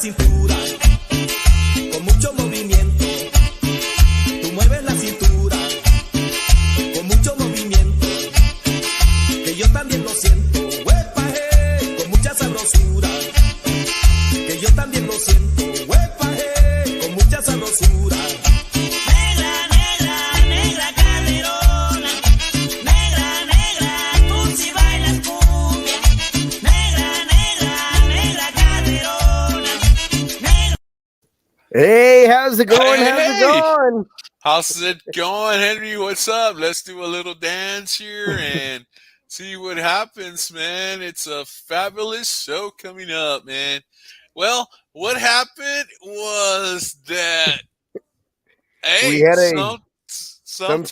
cintura, con mucho movimiento. Tú mueves la cintura, con mucho movimiento. Que yo también lo siento, huepa, con mucha sabrosura. Que yo también lo siento, huepa, con mucha sabrosura. Negra, negra, negra caderona. Negra, negra, tú sí bailas cumbia. Negra, negra, negra caderona. Negra. Hey, how's it going? Hey, How's it hey. going? How's it going, Henry? What's up? Let's do a little dance here and see what happens, man. It's a fabulous show coming up, man. Well, what happened was that, We hey, had sometimes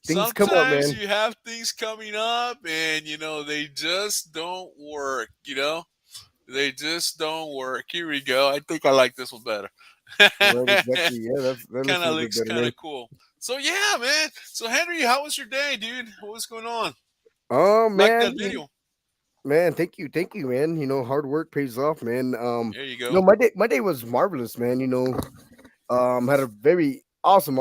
things come up, man. you have things coming up and, they just don't work, They just don't work. Here we go. I think I like this one better. Right, exactly. Yeah, that Kind of looks looks better, kind man. of cool. So, yeah, man. So, Henry, how was your day, dude? What's going on? Oh Like man, that video. man, thank you, man. Hard work pays off, man. There you go. No, my day was marvelous, man. Had a very awesome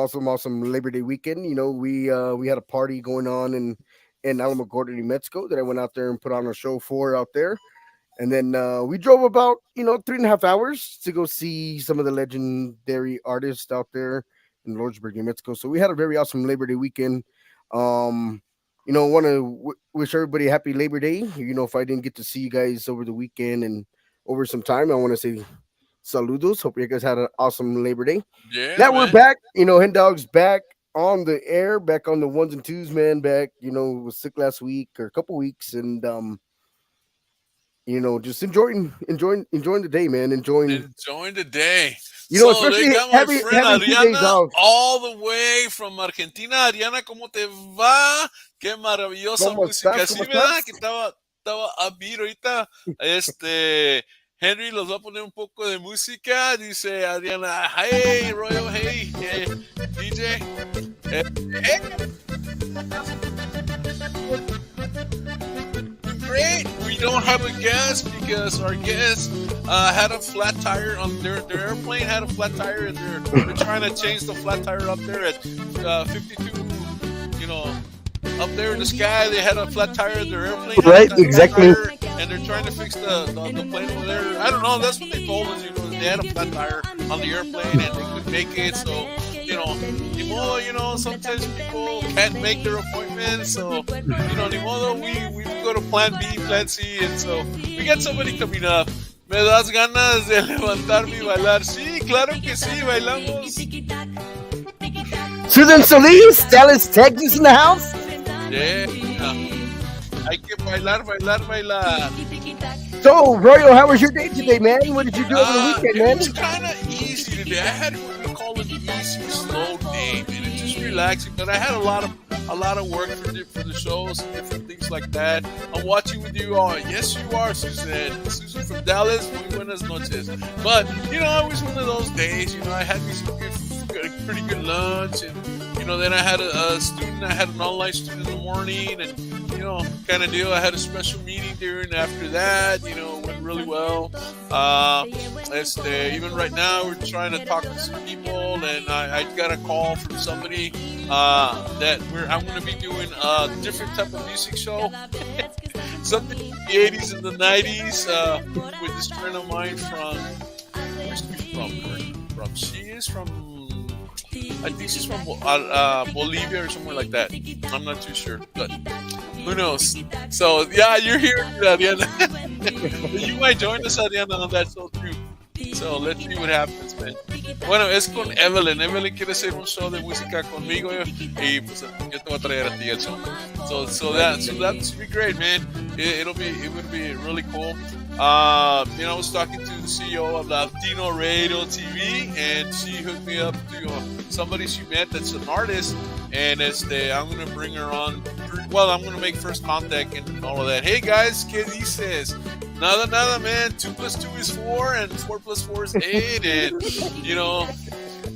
Labor Day weekend. We had a party going on in Alamogordo, New Mexico that I went out there and put on a show for out there. And then we drove about 3.5 hours to go see some of the legendary artists out there in Lordsburg, New Mexico. So we had a very awesome Labor Day weekend. Want to wish everybody a happy Labor Day. If I didn't get to see you guys over the weekend and over some time, I want to say saludos. Hope you guys had an awesome Labor Day. Yeah, Now man. we're back. Hendawg's back on the air, back on the ones and twos, man. Back, was sick last week or a couple weeks, and just enjoying the day, man. Enjoying the day. especially they got my having friend 2 days Adriana off. all the way from Argentina. Adriana, ¿cómo te va? Qué maravillosa ¿Cómo música. estás? Sí, ¿Cómo ¿verdad? estás? Que estaba a vir ahorita. Henry los va a poner un poco de música. Dice Adriana, hey, Royal, hey, DJ. Hey. Great. We don't have a guest because our guest had a flat tire on their airplane. Had a flat tire, and they're trying to change the flat tire up there at 52. Up there in the sky, they had a flat tire in their airplane. Right, exactly. And they're trying to fix the plane over there. I don't know. That's what they told us. They had a flat tire on the airplane and they couldn't make it. So, ni modo, sometimes people can't make their appointments. So, ni modo, we go to plan B, plan C. And so, we got somebody coming up. Me das ganas de levantarme y bailar. Sí, claro que sí, bailamos. Susan Solis, Dallas, Texas in the house. Yeah. Hay que bailar. So, Royal, how was your day today, man? What did you do over the weekend, It man? was kind of easy today. I had what we call an easy, slow day, man. It's just relaxing. But I had a lot of work for the shows and different things like that. I'm watching with you all. Yes, you are, Susan. Susan from Dallas. Muy buenas noches. But it was one of those days. I had pretty good lunch, and then I had a student. I had an online student in the morning, and kind of deal. I had a special meeting during after that. Went really well. Even right now, we're trying to talk to some people, and I got a call from somebody that I'm going to be doing a different type of music show, something in the 80s and the 90s with this friend of mine from. Where's she from? She is from. I think she's from Bolivia or somewhere like that. I'm not too sure, but who knows? So, yeah, you're here, Adriana. You might join us, Adriana, on that show too. So, let's see what happens, man. Bueno, es con Evelyn. Evelyn quiere hacer un show de música conmigo y pues yo te voy a traer a ti el show. So that should be great, man. It would be really cool. I was talking to the CEO of Latino Radio TV, and she hooked me up to somebody she met that's an artist, and I'm going to bring her on. Well, I'm going to make first contact and all of that. Hey, guys, ¿qué dices? Nada, man. 2 + 2 is 4, and 4 + 4 is 8, and,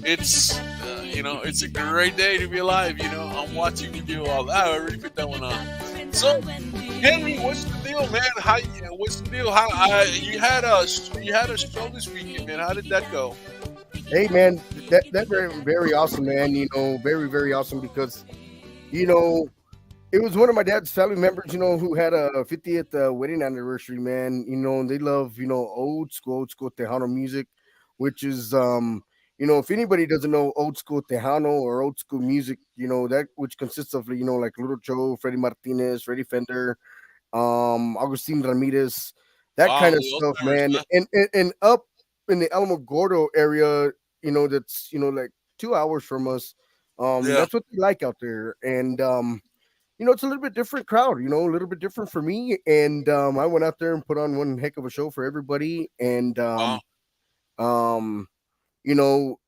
it's a great day to be alive. I'm watching you do all that. I already put that one on. So, Henry, what's the deal, man? What's the deal? You had a show this weekend, man. How did that go? Hey, man, that very awesome, man. Very very awesome because you know it was one of my dad's family members, who had a 50th wedding anniversary, man. And they love, old school Tejano music, which is, if anybody doesn't know old school Tejano or old school music, that which consists of, like Little Joe, Freddie Martinez, Freddie Fender, Agustin Ramirez, that Wow, kind of the old stuff, timers, man. huh? And up in the Alamogordo area, that's, like 2 hours from us. Yeah. That's what they like out there. And, it's a little bit different crowd, a little bit different for me. And I went out there and put on one heck of a show for everybody. And Wow. um, you know,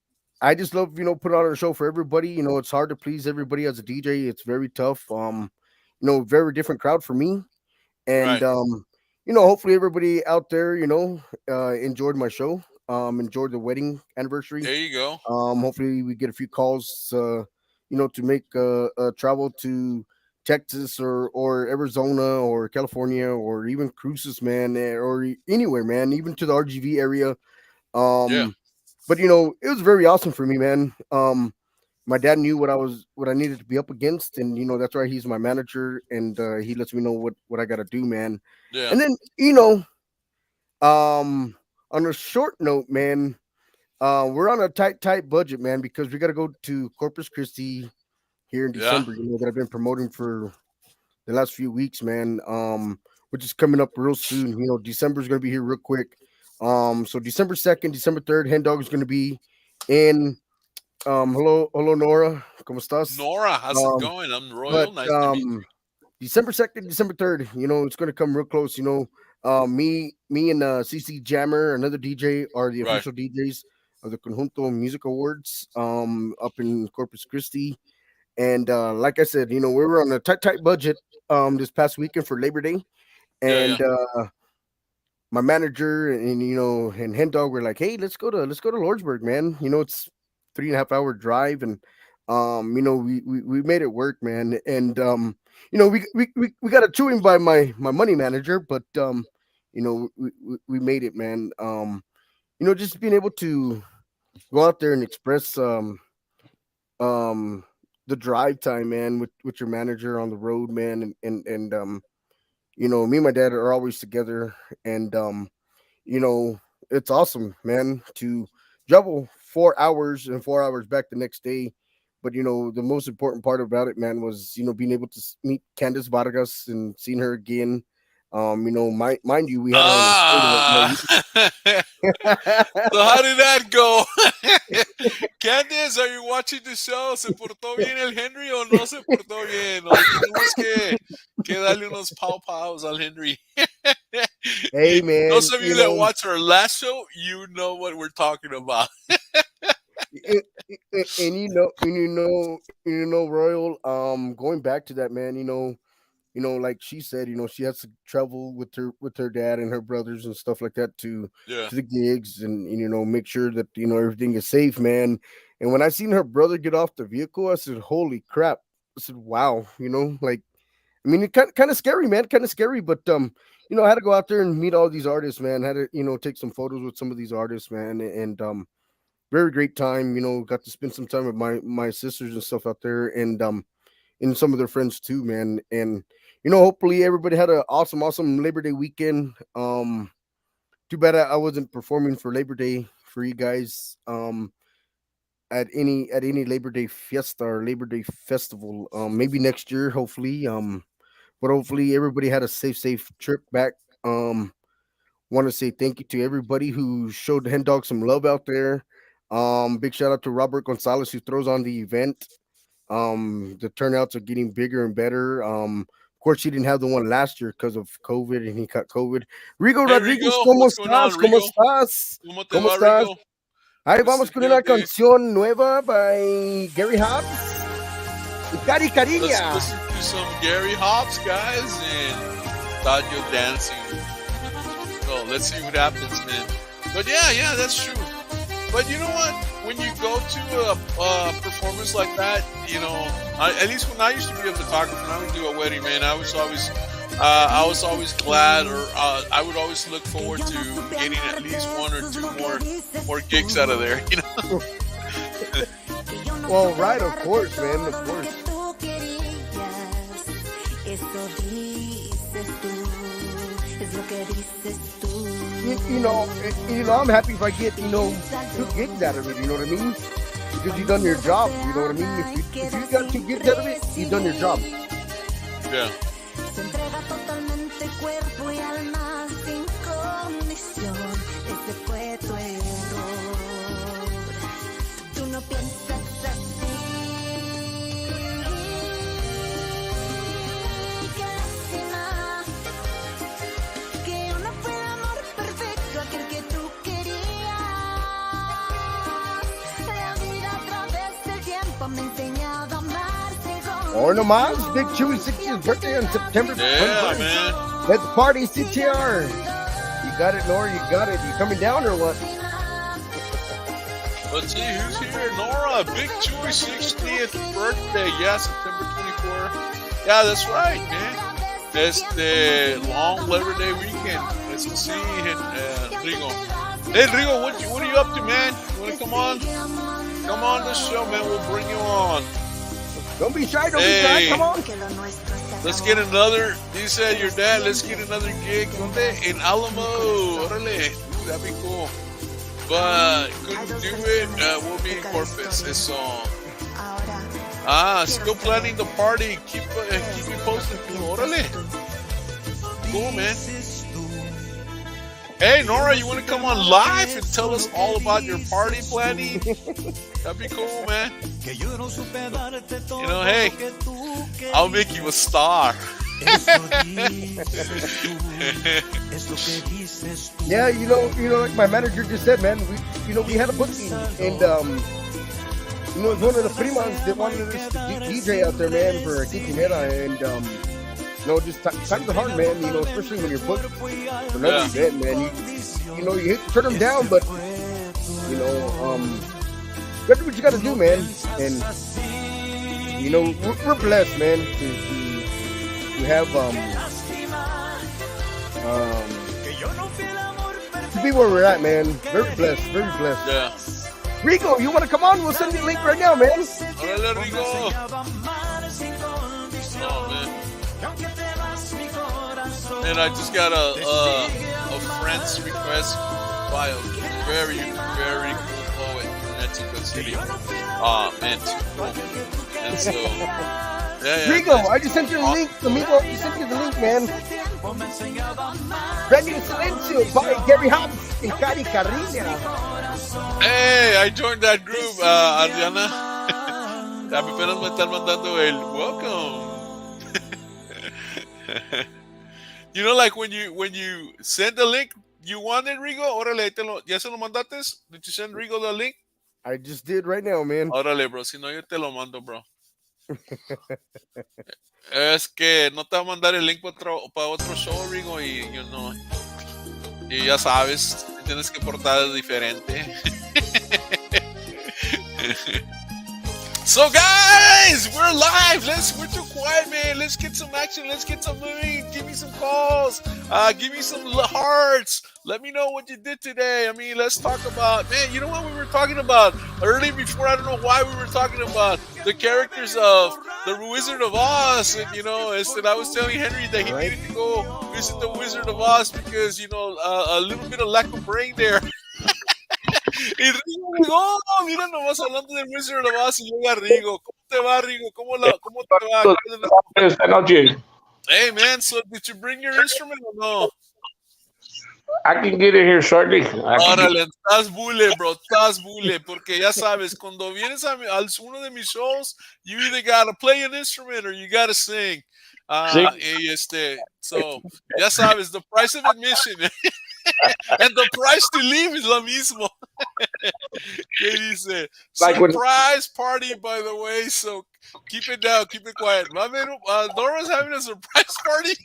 I just love, put on a show for everybody. It's hard to please everybody as a DJ. It's very tough. Very different crowd for me. And Right. hopefully everybody out there, enjoyed my show. Enjoyed the wedding anniversary. There you go. Hopefully we get a few calls, to make travel to Texas or Arizona or California or even cruises, man, or anywhere, man, even to the RGV area. Yeah. But it was very awesome for me, man. My dad knew what I needed to be up against, and that's why he's my manager, and he lets me know what I got to do, man. Yeah. And then on a short note, man, we're on a tight budget, man, because we got to go to Corpus Christi here in Yeah. December. That I've been promoting for the last few weeks, man. Which is coming up real soon. December is gonna be here real quick. So December 2nd, December 3rd, Hendawg is gonna be in. Hello, Nora, ¿cómo estás? Nora, how's it going? I'm Royal. Nice to meet you. December 2nd, December 3rd, it's gonna come real close. Me and CC Jammer, another DJ, are the Right. official DJs of the Conjunto Music Awards up in Corpus Christi. And like I said, we were on a tight budget this past weekend for Labor Day. Yeah. And my manager and and Hendawg were like, hey, let's go to Lordsburg, man. It's 3.5 hour drive, and we made it work, man. And we got a chewing by my money manager, but we made it, man. Just being able to go out there and express the drive time, man, with your manager on the road, man, and me and my dad are always together, and it's awesome, man, to travel 4 hours and 4 hours back the next day. But the most important part about it, man, was being able to meet Candice Vargas and seeing her again. Mind you, we had So how did that go? Candice, are you watching the show? ¿Se portó bien el Henry o no se portó bien? O tenemos que darle unos pow-pows al Henry. Hey, man. Those of you that watched our last show, you know what we're talking about. And Royal, going back to that, man, like she said, she has to travel with her dad and her brothers and stuff like that to the gigs, and make sure that everything is safe, man. And when I seen her brother get off the vehicle, I said, holy crap. I said, wow, like, I mean, it kind of scary, man, kind of scary, but I had to go out there and meet all these artists, man. Had to take some photos with some of these artists, man, and very great time. Got to spend some time with my sisters and stuff out there, and some of their friends too, man. And hopefully everybody had an awesome Labor Day weekend. Too bad I wasn't performing for Labor Day for you guys at any Labor Day fiesta or Labor Day festival. Maybe next year, hopefully. But hopefully everybody had a safe trip back. Want to say thank you to everybody who showed Hendawg some love out there. Big shout out to Robert Gonzalez, who throws on the event. The turnouts are getting bigger and better. Of course, he didn't have the one last year because of COVID, and he caught COVID. Rigo Rodriguez, ¿cómo estás? ¿Cómo estás? ¿Cómo estás? Ahí vamos con una canción nueva by Gary Hobbs. Cari Cariña. Let's listen to some Gary Hobbs, guys, and Stadio dancing. So let's see what happens, man. But yeah, that's true. But you know what? When you go to a performance like that, At least when I used to be a photographer, and I would do a wedding, man, I was always glad, or I would always look forward to getting at least one or two more gigs out of there. You know. Well, right, of course, man, of course. You know, I'm happy if I get, 2 gigs out of it, you know what I mean? Because you've done your job, you know what I mean? If you got 2 gigs out of it, you've done your job. Yeah. Or no más, Big Chewy's 60th birthday on September 21st. Man. Let's party, CTR. You got it, Nora, you got it. You coming down or what? Let's see who's here. Nora, Big Chewy's 60th birthday. Yeah, September 24th. Yeah, that's right, man. It's the long Labor Day weekend. Let's see Rigo. Hey, Rigo, what are you up to, man? You want to come on? Come on the show, man. We'll bring you on. Don't be shy, don't be shy. Come on. Let's get another. You said your dad. Let's get another gig. In Alamo. Órale. That'd be cool. But couldn't do it. We'll be in Corpus. So. Still planning the party. Keep me posted. Órale. Cool, man. Hey, Nora, you want to come on live and tell us all about your party planning? That'd be cool, man. Hey, I'll make you a star. Yeah, like my manager just said, man, we had a booking, and it was one of the primas that wanted us to DJ out there, man, for a quinceañera, and just times are hard, man. Especially when you're booked for another event, man. You hate to turn them down, but you do what you got to do, man. And we're blessed, man, to have to be where we're at, man. Very blessed, very blessed. Yeah. Rigo, you want to come on? We'll send you a link right now, man. Órale, Rigo. Oh, man. And I just got a friend's request by a very, very cool poet from Mexico City. Man, too cool. And so, Rigo, I just sent you the link. Amigo, I just sent you the link, man. Brand new Silencio by Gary Hobbs and Cari Carrilla. Hey, I joined that group, Adriana. Apenas me están mandando el welcome. Like when you send the link, you want it, Rigo? Órale, ¿ya se lo mandaste? Did you send Rigo the link? I just did right now, man. Órale, bro, si no yo te lo mando, bro. Es que no te va a mandar el link para otro show, Rigo, y y ya sabes, tienes que portar diferente. So guys, we're live. We're too quiet, man. Let's get some action. Let's get some moving. Give me some calls. Give me some hearts. Let me know what you did today. I mean, let's talk about, man, you know what we were talking about early before? I don't know why we were talking about the characters of the Wizard of Oz. And, and I was telling Henry that he needed to go visit the Wizard of Oz because, a little bit of lack of brain there. Y Rigo dijo, mira nomás hablando del Wizard of Oz y llega Rigo. ¿Cómo te va, Rigo? ¿Cómo te va? Esta noche. Hey, man, so did you bring your instrument or no? I can get it here shortly. Órale, estás bule, bro, estás bule, porque ya sabes, cuando vienes a uno de mis shows, you either gotta play an instrument or you gotta sing. So, ya sabes, the price of admission and the price to leave is lo mismo. ¿Qué dice? Surprise party, by the way, so keep it down, keep it quiet. Nora's having a surprise party,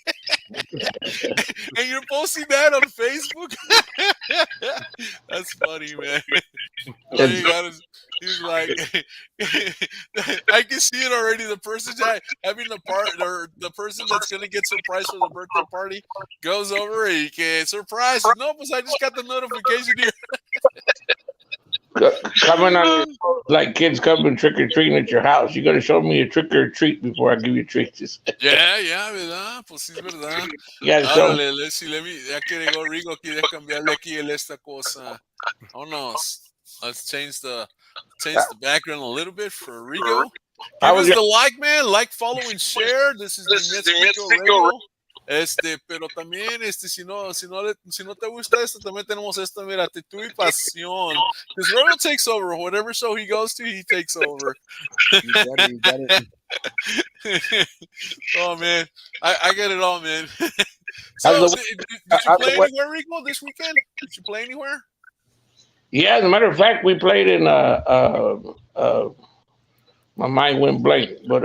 and you're posting that on Facebook? That's funny, man. You he's like, I can see it already. The person having the part, or the person that's gonna get surprised for the birthday party, goes over and he can surprise. No, pues I just got the notification here. Coming on like kids coming trick or treating at your house. You got to show me a trick or treat before I give you treats. Yeah, ¿verdad? Pues sí, es verdad. Yeah, so Árale, ya que llegó Rigo aquí, de cambiarle aquí esta cosa. Let's change the background a little bit for Rigo. Give us the like, man. Like, follow, and share. This is the Mexico Radio. Pero también, si no te gusta esto, también tenemos esto, mira, Actitud y Pasión. Because Royal takes over. Whatever show he goes to, he takes over. You got it. Oh, man. I get it all, man. So, did you play anywhere, Rico, this weekend? Did you play anywhere? Yeah, as a matter of fact, we played in my mind went blank, but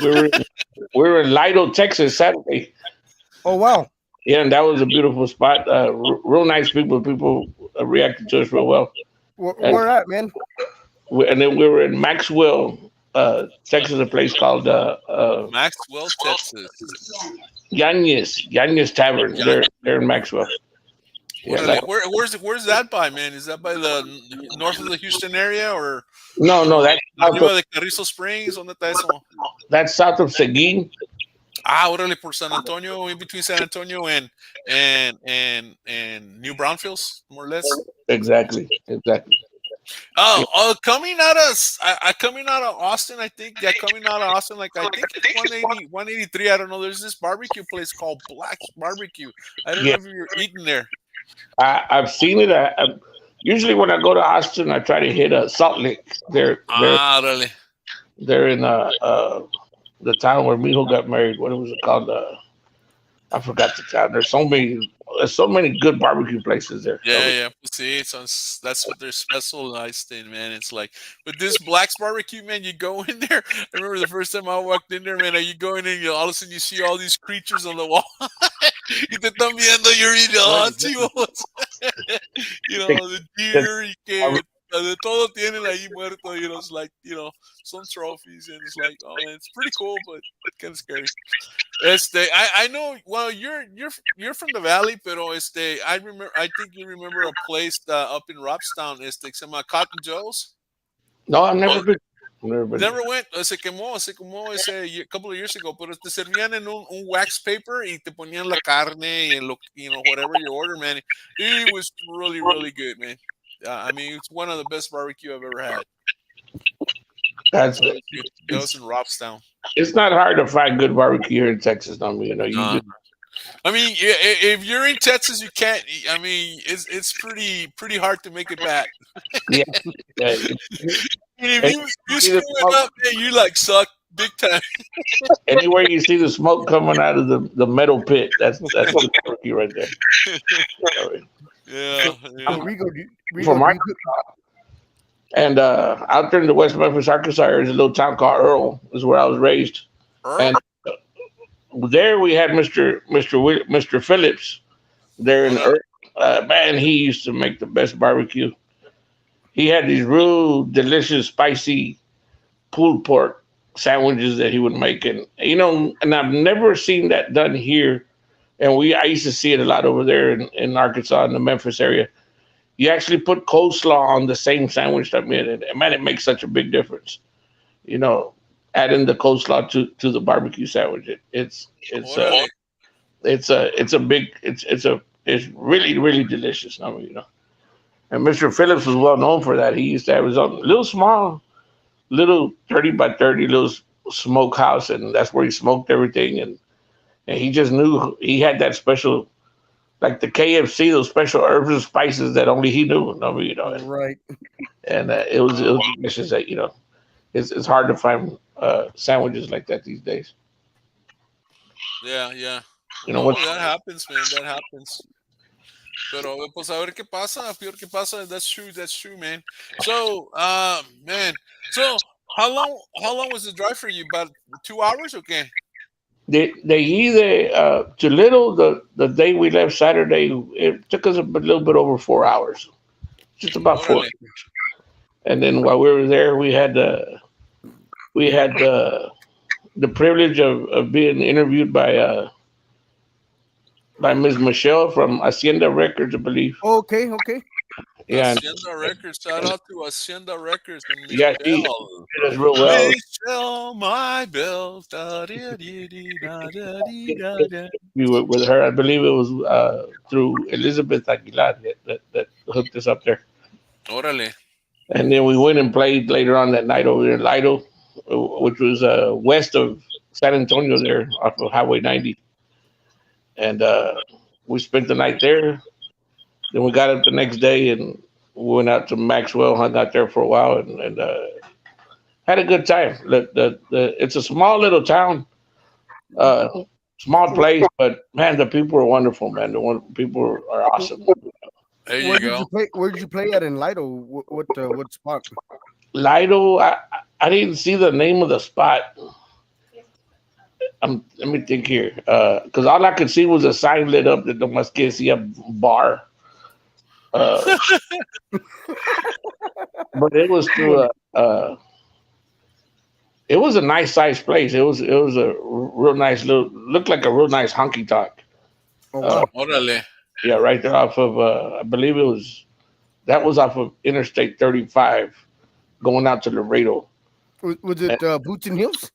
we were in Lido, Texas, Saturday. Oh, wow. Yeah, and that was a beautiful spot. Real nice people. People reacted to us real well. Where at, man? And then we were in Maxwell, Texas, a place called Maxwell, Texas. Yanez Tavern. They're in Maxwell. Yeah, where's that by, man? Is that by the north of the Houston area, or no? That's arriba de Carrizo Springs. ¿Dónde está eso? That's south of Seguin. Órale, por San Antonio, in between San Antonio and New Braunfels, more or less. Exactly. Coming out of Austin, I think. Yeah, coming out of Austin, like I think it's 180, 183. I don't know. There's this barbecue place called Black's Barbecue. I don't know if you're eating there. I've seen it. Usually when I go to Austin, I try to hit Salt Lake. They're really? They're in the town where Mijo got married. What was it called? I forgot the town. There's so many good barbecue places there. Yeah. See, that's what they're specialized in, man. It's like, but this Black's Barbecue, man, you go in there. I remember the first time I walked in there, man. You go in and all of a sudden you see all these creatures on the wall. Y te están viendo, you're the deer, y que de todo tienen ahí muerto, it's like, some trophies, and it's like, oh man, it's pretty cool, but kind of scary. I know, well, you're from the valley, pero I think you remember a place up in Robstown, que se llama Cotton Joe's. No, I've never been. Never went. Se quemó a couple of years ago, pero te servían en un wax paper y te ponían la carne and whatever you order, man. It was really, really good, man. I mean, it's one of the best barbecue I've ever had. That's it. Goes in Robstown. It's not hard to find good barbecue here in Texas. I mean, if you're in Texas, you can't. I mean, it's pretty hard to make it back. Yeah. If you screw it up, man, you like suck big time. Anywhere you see the smoke coming out of the metal pit, that's the barbecue right there. Yeah. From Arkansas. And out there in the West Memphis, Arkansas, there's a little town called Earl. Is where I was raised. Earl? And there we had Mr. Phillips there in Earl. Man, he used to make the best barbecue. He had these real delicious, spicy pulled pork sandwiches that he would make. And, and I've never seen that done here. And I used to see it a lot over there in Arkansas, in the Memphis area. You actually put coleslaw on the same sandwich. I mean, it makes such a big difference. Adding the coleslaw to the barbecue sandwich. It's really, really delicious. I mean, And Mr. Phillips was well known for that. He used to have his own little small, 30 by 30 little smokehouse, and that's where he smoked everything. And he just knew he had that special, like the KFC, those special herbs and spices that only he knew. Right. And it was delicious. That it's hard to find sandwiches like that these days. Yeah. That happens, man. That happens. Pero pues a ver qué pasa. That's true, man. So, man. So how long was the drive for you? About 2 hours, okay? They either Toledo, the day we left Saturday, it took us a little bit over 4 hours. Just about 4 hours. And then while we were there, we had the privilege of being interviewed by Ms. Michelle from Hacienda Records, I believe. Okay, okay. Yeah, Hacienda Records. Shout out to Hacienda Records and yeah, she Michelle. did us real well. Michelle, my belle. Da, da, dee, dee, da, da, dee, da, da. We were with her. I believe it was through Elizabeth Aguilar that hooked us up there. Órale. And then we went and played later on that night over there in Lido, which was west of San Antonio there off of Highway 90. And we spent the night there. Then we got up the next day and we went out to Maxwell, hung out there for a while, and had a good time. It's a small little town, small place, but man, the people are wonderful, man. People are awesome. There you Where did go. you play? Where did you play at in Lido? What spot? Lido, I didn't see the name of the spot. Let me think here, because all I could see was a sign lit up that the Masquesia bar. But it was through it was a nice sized place. It was a real nice looked like a real nice honky tonk. Oh wow. Órale. Yeah, right there off of I believe that was off of Interstate 35, going out to Laredo. Was it Boots and Heels?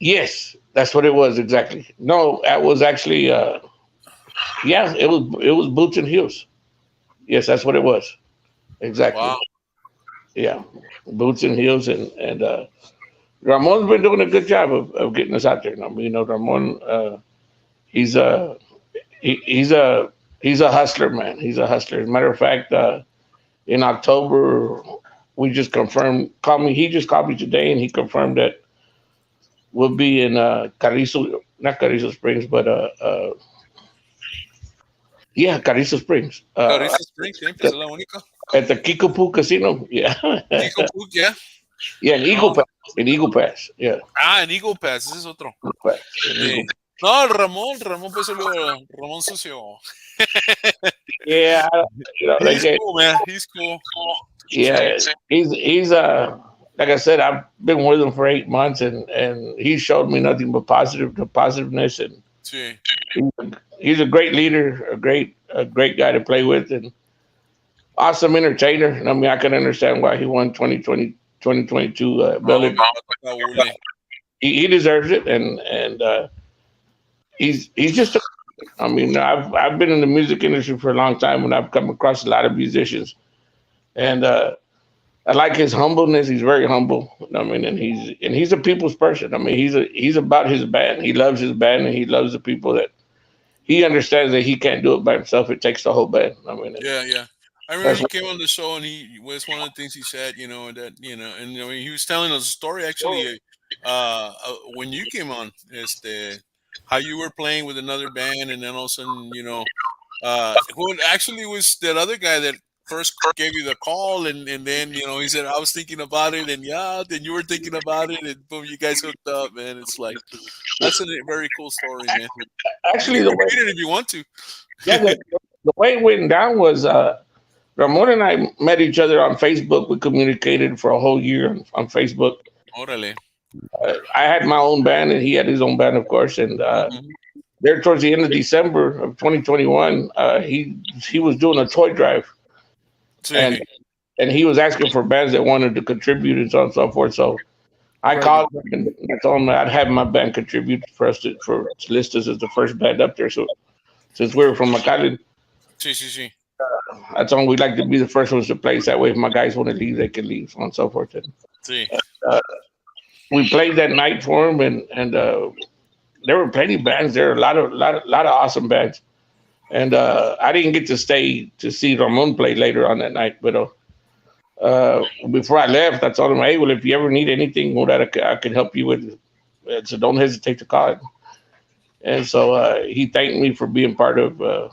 Yes, that's what it was exactly. No, that was actually yeah, it was Boots and Heels. Yes, that's what it was. Exactly. Wow. Yeah, Boots and Heels, and Ramon's been doing a good job of getting us out there. I mean, Ramon, he's a hustler, man. He's a hustler. As a matter of fact, in October, we just confirmed. He just called me today, and he confirmed that we'll be in Carrizo, not Carrizo Springs, but yeah, Carrizo Springs. Carrizo Springs, siempre es la única. At the Kickapoo Casino, yeah. Eagle Pass, yeah. Yeah, in Eagle Pass. In Eagle Pass, yeah. Ah, en Eagle Pass, ese es otro. Pass, Sí. No, Ramón pues Ramón sucio. Yeah, He's cool, man. He's cool. yeah, he's like I said, I've been with him for 8 months, and he showed me nothing but positiveness, and Sí. he's a great leader, a great guy to play with, and awesome entertainer. And I mean, I can understand why he won 2022 Bell. He deserves it, and he's just. I mean, I've been in the music industry for a long time, and I've come across a lot of musicians, and I like his humbleness. He's very humble. I mean, and he's a people's person. I mean, he's about his band. He loves his band, and he loves the people that he understands that he can't do it by himself. It takes the whole band. I mean, Yeah. I remember he came on the show, and he was one of the things he said, that and he was telling us a story actually, when you came on, how you were playing with another band, and then all of a sudden, who actually was that other guy that first gave you the call, and then he said, I was thinking about it, and then you were thinking about it, and boom, you guys hooked up, man. It's like that's a very cool story, man. Actually, you can read it if you want to. Yeah, the way it went down was Ramon and I met each other on Facebook. We communicated for a whole year on Facebook. Órale. I had my own band, and he had his own band, of course. And there, towards the end of December of 2021, he was doing a toy drive, and he was asking for bands that wanted to contribute and so on and so forth. So I called him and I told him I'd have my band contribute for us to list us as the first band up there. So since we were from McAllen, I told him we'd like to be the first ones to play. So that way, if my guys want to leave, they can leave, so on and so forth. And, we played that night for him, and there were plenty of bands there, a lot of awesome bands. And I didn't get to stay to see Ramon play later on that night, but before I left, I told him, hey, well, if you ever need anything that I can help you with, so don't hesitate to call him. And so he thanked me for being part of the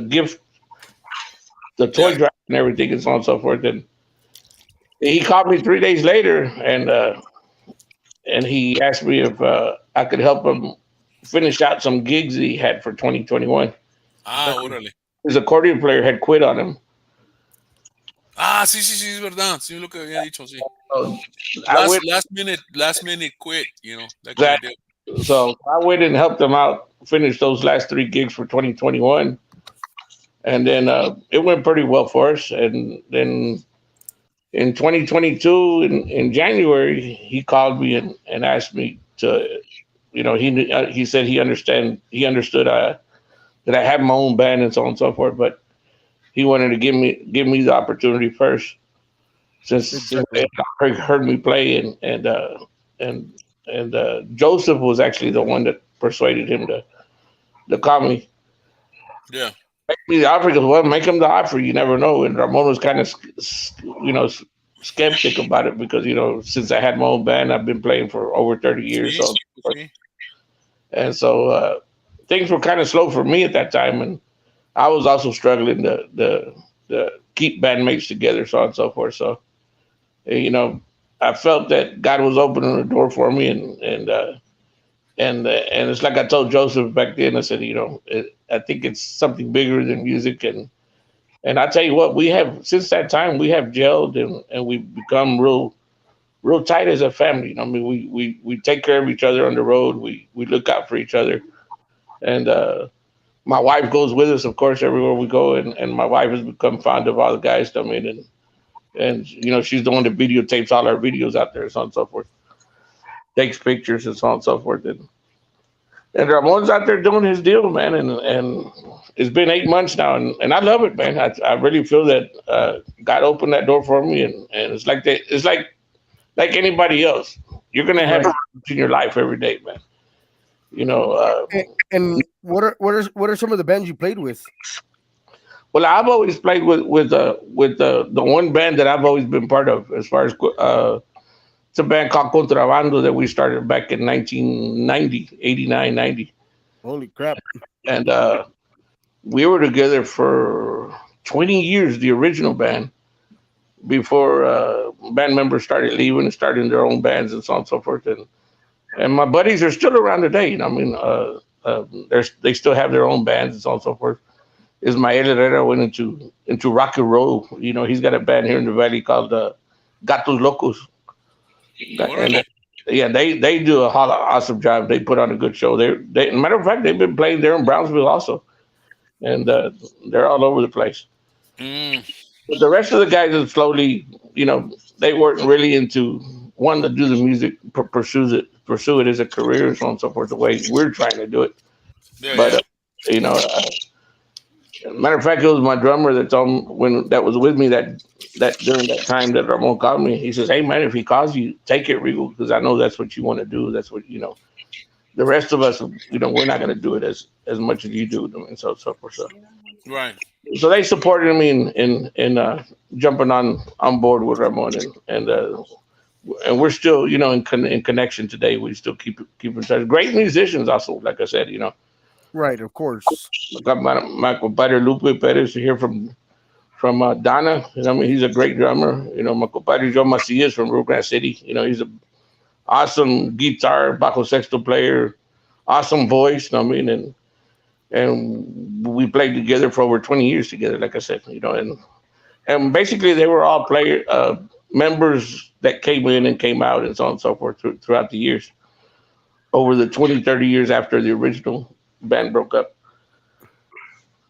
gift, the toy drive and everything, and so on and so forth. And he called me 3 days later, and he asked me if I could help him finish out some gigs that he had for 2021. Ah, órale. his accordion player had quit on him. Ah, sí, sí, sí, es verdad. Sí, lo que había dicho, sí. So I went Last minute quit, you know, that guy that. did. So I went and helped him out finish those last 3 gigs for 2021, and then it went pretty well for us. And then in 2022, in January, he called me and asked me to, he said he understood that I had my own band and so on and so forth, but he wanted to give me the opportunity first, since they heard me play, and Joseph was actually the one that persuaded him to call me. Yeah. Make me the offer. He goes, well, make him the offer. You never know. And Ramon was kind of, skeptic about it because since I had my own band, I've been playing for over 30 years. Sí, So, sí. and so things were kind of slow for me at that time, and I was also struggling to keep bandmates together, so on and so forth. So, I felt that God was opening the door for me, and it's like I told Joseph back then. I said, I think it's something bigger than music, and I tell you what, we have since that time we have gelled, and we've become real tight as a family. I mean, we take care of each other on the road. We look out for each other, and my wife goes with us, of course, everywhere we go, and my wife has become fond of all the guys. I mean, and she's the one that videotapes all our videos out there, so on and so forth, takes pictures and so on and so forth, and Ramon's out there doing his deal, man, and it's been 8 months now, and I love it, man. I really feel that God opened that door for me, and it's like that. It's like anybody else. You're gonna have in your life every day, man. And what are some of the bands you played with? Well, I've always played with the one band that I've always been part of, as far as it's a band called Contrabando that we started back in 1990, 89, 90. Holy crap! And we were together for 20 years, the original band, before band members started leaving and starting their own bands and so on and so forth. And my buddies are still around today. I mean, they still have their own bands and so on and so forth. Ismael Herrera went into rock and roll. He's got a band here in the valley called Gatos Locos. And yeah, they do a awesome job. They put on a good show. Matter of fact, they've been playing there in Brownsville also, and they're all over the place. But the rest of the guys are slowly, they weren't really into wanting to do the music, pursue it as a career and so on and so forth, the way we're trying to do it. Yeah, But matter of fact, it was my drummer that was with me that during that time that Ramon called me. He says, "Hey man, if he calls you, take it, Rigo, because I know that's what you want to do. That's what The rest of us, we're not going to do it as much as you do." And so forth. So. right. So they supported me in jumping on board with Ramon, and we're still in connection today. We still keep in touch. Great musicians, also, like I said, Right, of course. Got my compadre Lupe Perez here from Donna. I mean, he's a great drummer. My compadre Joe Macias from Rio Grande City. He's an awesome guitar, bajo sexto player, awesome voice. I mean, and we played together for over 20 years together, like I said. And basically they were all members that came in and came out and so on and so forth throughout the years, over the 20, 30 years after the original band broke up.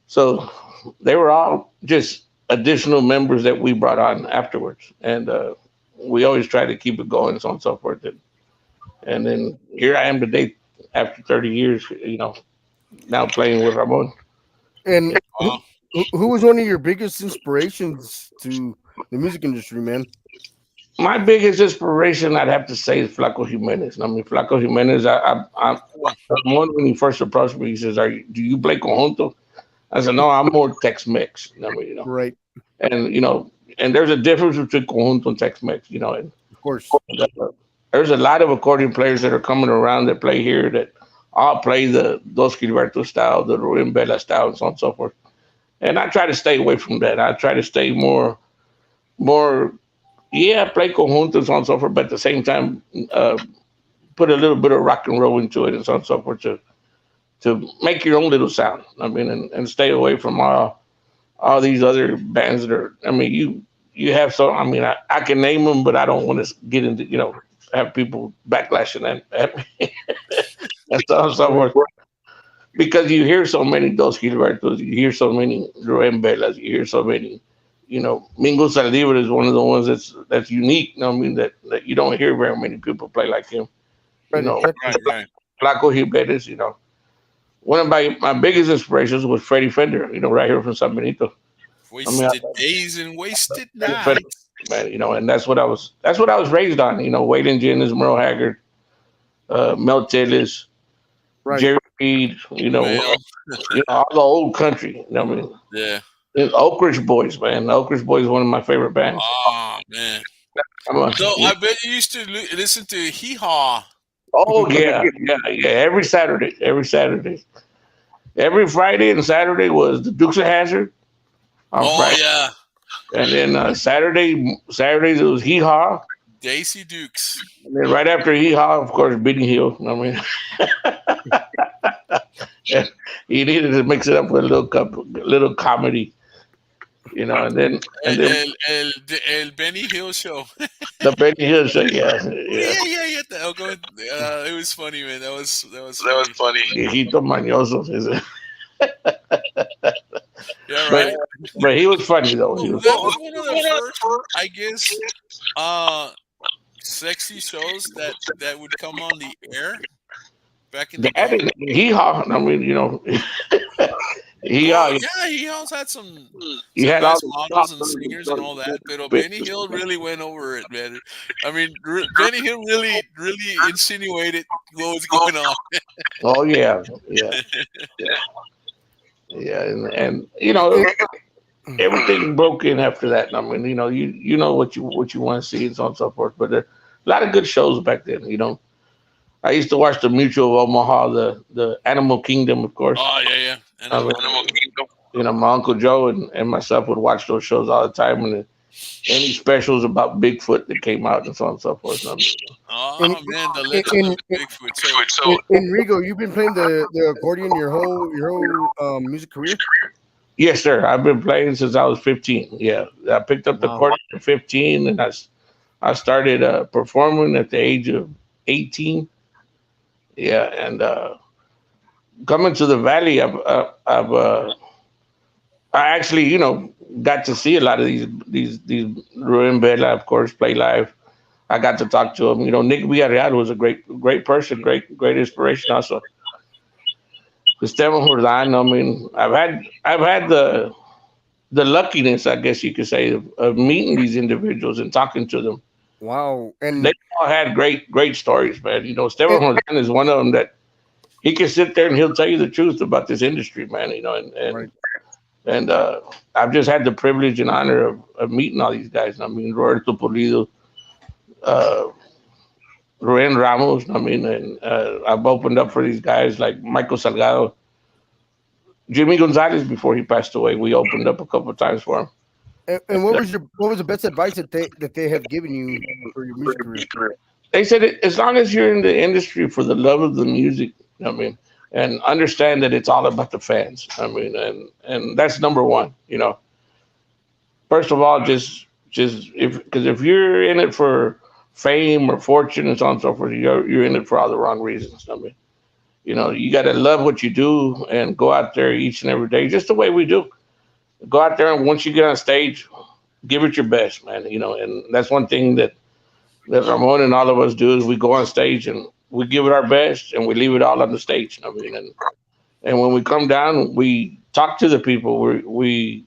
So they were all just additional members that we brought on afterwards, and we always try to keep it going and so on and so forth. And then here I am today after 30 years, now playing with Ramon. And who was one of your biggest inspirations to the music industry, man? My biggest inspiration, I'd have to say, is Flaco Jimenez. I mean, Flaco Jimenez, Ramon, when he first approached me, he says, do you play conjunto? I said, no, I'm more Tex-Mex. I mean, Right. And, and there's a difference between conjunto and Tex-Mex, and of course. There's a lot of accordion players that are coming around that play here that all play the Dos Gilberto style, the Ruin Bella style, and so on and so forth. And I try to stay away from that. I try to stay more, play conjunto and so on and so forth, but at the same time, put a little bit of rock and roll into it and so on and so forth to make your own little sound. I mean, and stay away from all all these other bands that are. I mean, you have some. I mean, I can name them, but I don't want to get into have people backlashing at me and so on and so forth. Because you hear so many Dos Gilbertos, you hear so many Rubén Velas, you hear so many. Mingo Saldívar is one of the ones that's unique. I mean that you don't hear very many people play like him. Right. Flaco Jimenez. One of my biggest inspirations was Freddie Fender. Right here from San Benito. Wasted days and wasted Fender, nights. man, and that's what I was raised on. Waylon Jennings, Merle Haggard, Mel Tillis, Right. Jerry Reed. All the old country. I mean, Yeah. Oak Ridge Boys, man. Oak Ridge Boys is one of my favorite bands. Oh man. So I bet you used to listen to Hee Haw. Oh yeah. Every Saturday. Every Friday and Saturday was the Dukes of Hazzard. On Friday. Yeah. And then Saturdays it was Hee Haw. Daisy Dukes. And then right after Hee Haw, of course, Benny Hill. I mean, he needed to mix it up with a little comedy. And then El Benny Hill show. The Benny Hill show, yeah. It was funny, man. That was funny. Viejito mañoso. Yeah, right. But he was funny though. That was one of the first, I guess, sexy shows that would come on the air back in the day. Hee Haw. I mean, Hee Haw's had some had nice all models and singers and all that, but Benny Hill really went over it, man. I mean, Benny Hill really insinuated what was going on. Oh yeah. And everything broke in after that. I mean, you know what you want to see and so on and so forth. But a lot of good shows back then. I used to watch the Mutual of Omaha, the Animal Kingdom, of course. Oh yeah. Animal Kingdom. My Uncle Joe and myself would watch those shows all the time, and any specials about Bigfoot that came out and so on and so forth. Man, the legend of Bigfoot. So, Enrico, you've been playing the accordion your whole music career? Yes, sir. I've been playing since I was 15. Yeah, I picked up the accordion at 15, and I started performing at the age of 18. Yeah, and coming to the Valley, I actually, got to see a lot of these Rubén Vela, of course, play live. I got to talk to him. Nick Villarreal was a great person, great inspiration also. Esteban Jordan. I mean, I've had the luckiness, I guess you could say, of meeting these individuals and talking to them. Wow. And they all had great stories, man. Esteban Jordan is one of them that he can sit there and he'll tell you the truth about this industry, man. Right. And I've just had the privilege and honor of meeting all these guys. I mean, Roberto Pulido, Ruben Ramos. I mean, and I've opened up for these guys like Michael Salgado, Jimmy Gonzalez before he passed away. We opened up a couple of times for him. And what was the best advice that they have given you for your music career? They said as long as you're in the industry for the love of the music, I mean, and understand that it's all about the fans. I mean, and that's number one. First of all, just if you're in it for fame or fortune and so on and so forth, you're in it for all the wrong reasons. I mean, you got to love what you do and go out there each and every day, just the way we do. Go out there, and once you get on stage, give it your best, man. And that's one thing that Ramon and all of us do is we go on stage and we give it our best and we leave it all on the stage. I mean, and when we come down, we talk to the people. We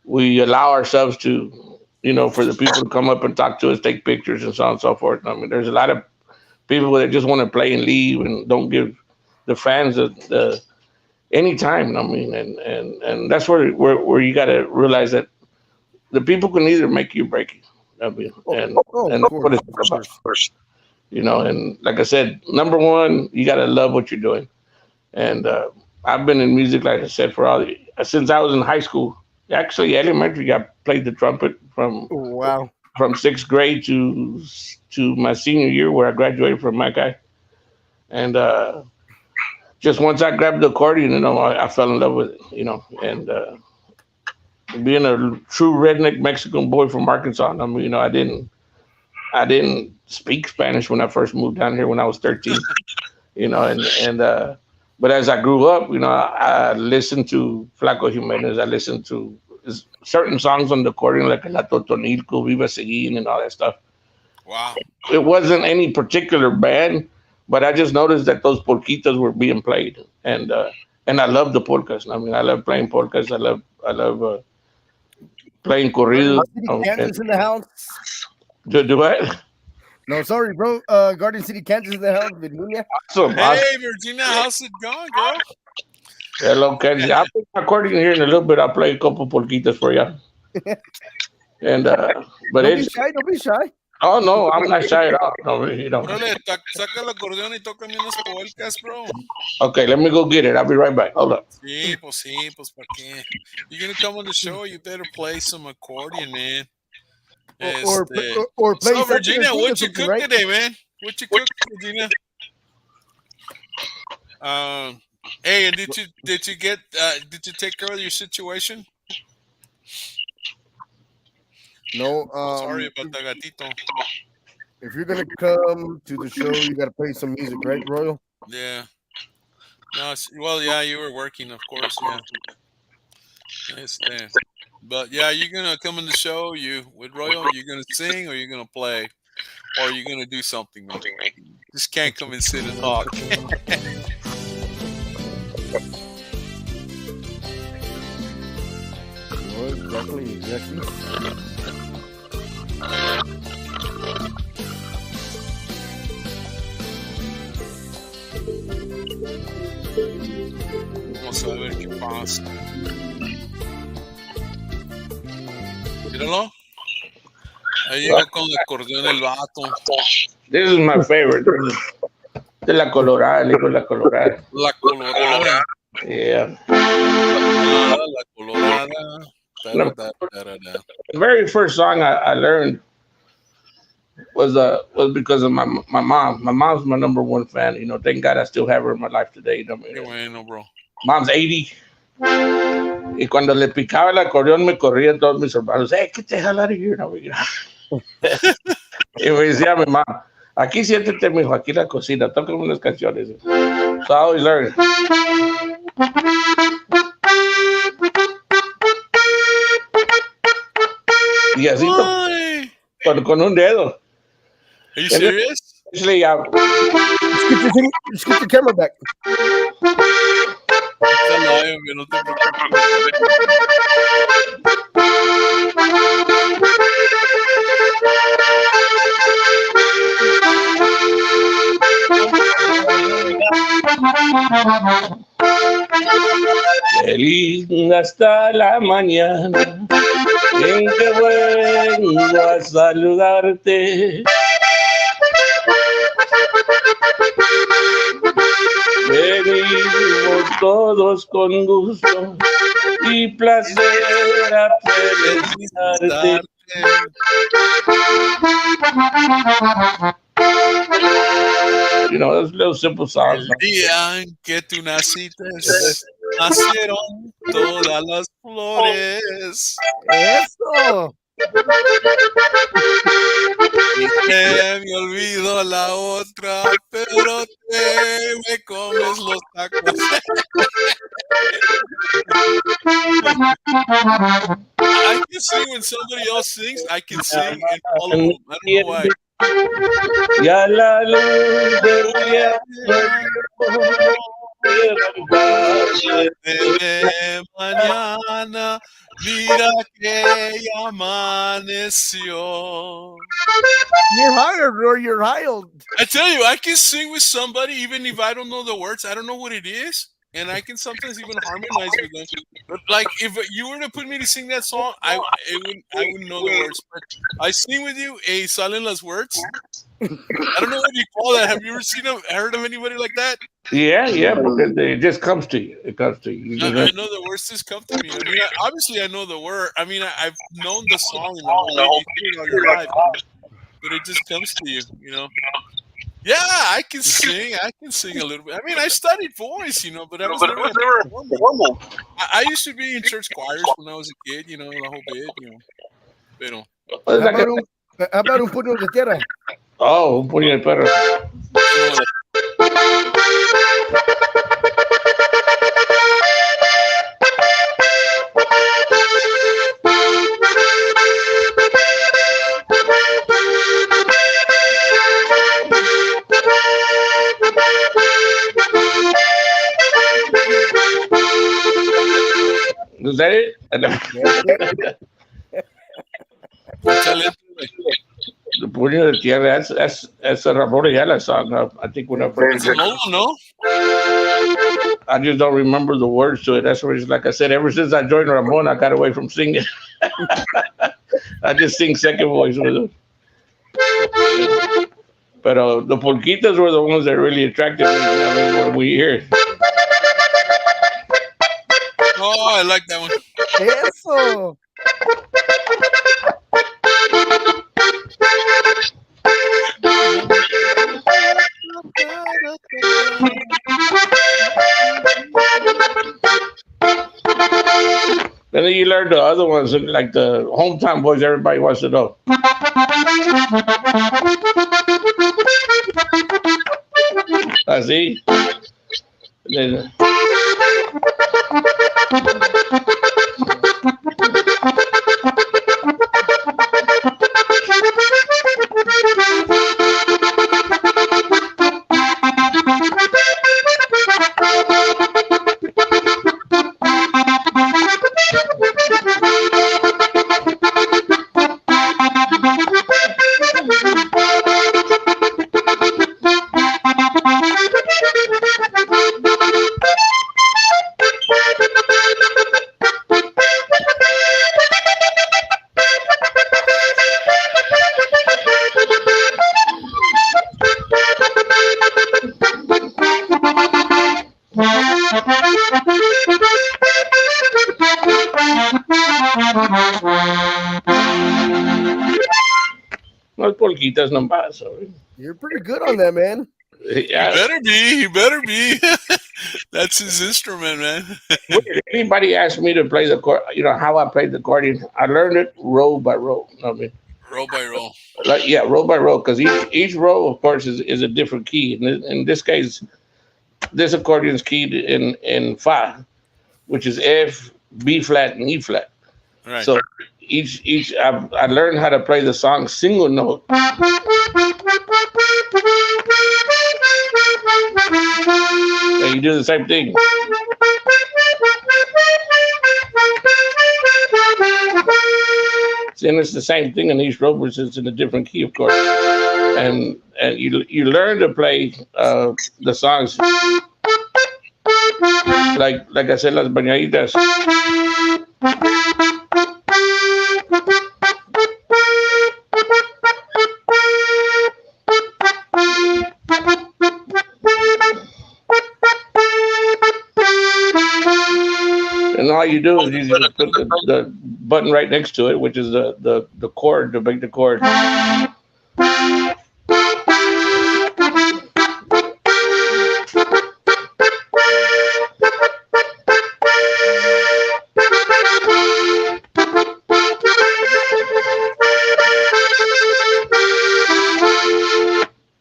allow ourselves to, for the people to come up and talk to us, take pictures and so on and so forth. I mean, there's a lot of people that just want to play and leave and don't give the fans the any time. I mean, and that's where you got to realize that the people can either make you or break you. I mean, and that's what it's about. And like I said, number one, you got to love what you're doing. And I've been in music, like I said, since I was in high school. Actually, elementary, I played the trumpet from 6th grade to my senior year, where I graduated from Mackay. And just once I grabbed the accordion, I fell in love with it. And being a true redneck Mexican boy from Arkansas. I mean, I didn't speak Spanish when I first moved down here when I was 13. But as I grew up, I listened to Flaco Jimenez. I listened to certain songs on the accordion like La Totonilco, Viva Seguin, and all that stuff. Wow. It wasn't any particular band, but I just noticed that those polquitas were being played, and I love the polkas. I mean, I love playing polkas. I love playing corridos. Kansas in the house. Do what? No, sorry, bro. Garden City, Kansas in the house. Virginia. Awesome. Hey, Virginia, how's it going, girl? Hello, Kansas. I'll play my accordion here in a little bit. I'll play a couple polquitas for you. And but Don't be shy. Oh no, I'm not shy at all. No, Órale, saca el acordeón y tócame unas polcas, bro. Okay, let me go get it. I'll be right back. Hold up. Sí, pues, ¿para qué? You're gonna come on the show, you better play some accordion, man. Or play. So, Virginia, what you cook today, man? What you cook, Virginia? Hey, and did you take care of your situation? No. Sorry about that, gatito. If you're gonna come to the show, you gotta play some music, right, Royal? Yeah. No. Well, yeah, you were working, of course. Yeah. But yeah, you're gonna come on the show. With Royal, you're gonna sing, or you're gonna play, or you're gonna do something. Man. Just can't come and sit and talk. Exactly. Vamos a ver qué pasa. Míralo. Ahí llegó con el acordeón el vato. This is my favorite. De la Colorada, le digo la Colorada. La Colorada. Yeah. La Colorada. The very first song I learned was because of my mom. My mom's my number one fan. Thank God I still have her in my life today. Qué bueno, bro. Mom's 80. Y cuando le picaba el acordeón me corrían todos mis hermanos. Hey, get the hell out of here. Y me decía mi mamá, aquí siéntete, mijo, aquí en la cocina, tócame unas canciones. So I always learned. Y así con un dedo. Are you serious? Actually, Just get your camera back. No te Qué linda hasta la mañana en que vengo a saludarte. Venimos todos con gusto y placer a felicitarte. Those little simple songs. El día en que tú naciste, nacieron todas las flores. Eso. Y se me olvidó la otra, pero te me comes los tacos. I can sing when somebody else sings. I can sing and follow them. I don't know why. Ya la luz del día de mañana, mira que ya amaneció. You're hired, or you're hired. I tell you, I can sing with somebody even if I don't know the words. I don't know what it is, and I can sometimes even harmonize with them. But like, if you were to put me to sing that song, I wouldn't know the words. But I sing with you, salen las words. I don't know what you call that. Have you ever heard of anybody like that? Yeah, because it just comes to you. It comes to you. I know the words just come to me. I mean, obviously I know the word. I mean, I've known the song all your life, but it just comes to you, Yeah, I can sing. I can sing a little bit. I mean, I studied voice, but I was never a performer. I used to be in church choirs when I was a kid, the whole bit. Pero, What is How that? about un puño de tierra? Oh, un puño de perro. you Is that it? That's it. échale, échale. The puño de tierra. That's a Ramon Ayala song. I think when I It's first, an old one, no? I just don't remember the words to it. That's what it's like. I said, ever since I joined Ramon, I got away from singing. I just sing second voice with them. But the polquitas were the ones that really attracted me. When we hear it. Oh, I like that one. Eso. And then you learn the other ones, like the hometown boys. Everybody wants to know. I see. Then, no polquitas nomás. So, You're pretty good on that, man. yeah. He better be. That's his instrument, man. If anybody asked me to play the chord, how I played the accordion, I learned it row by row. I mean, Roll by roll. row by row, because each row, of course, is a different key. In this case, this accordion is keyed in fa, which is F, B flat, and E flat. Right. So each I learned how to play the song single note. And you do the same thing. And it's the same thing in each row, but it's in a different key, of course. And you learn to play the songs like I said, las bañaditas. And all you do is you just put the button right next to it, which is the chord to make the chord.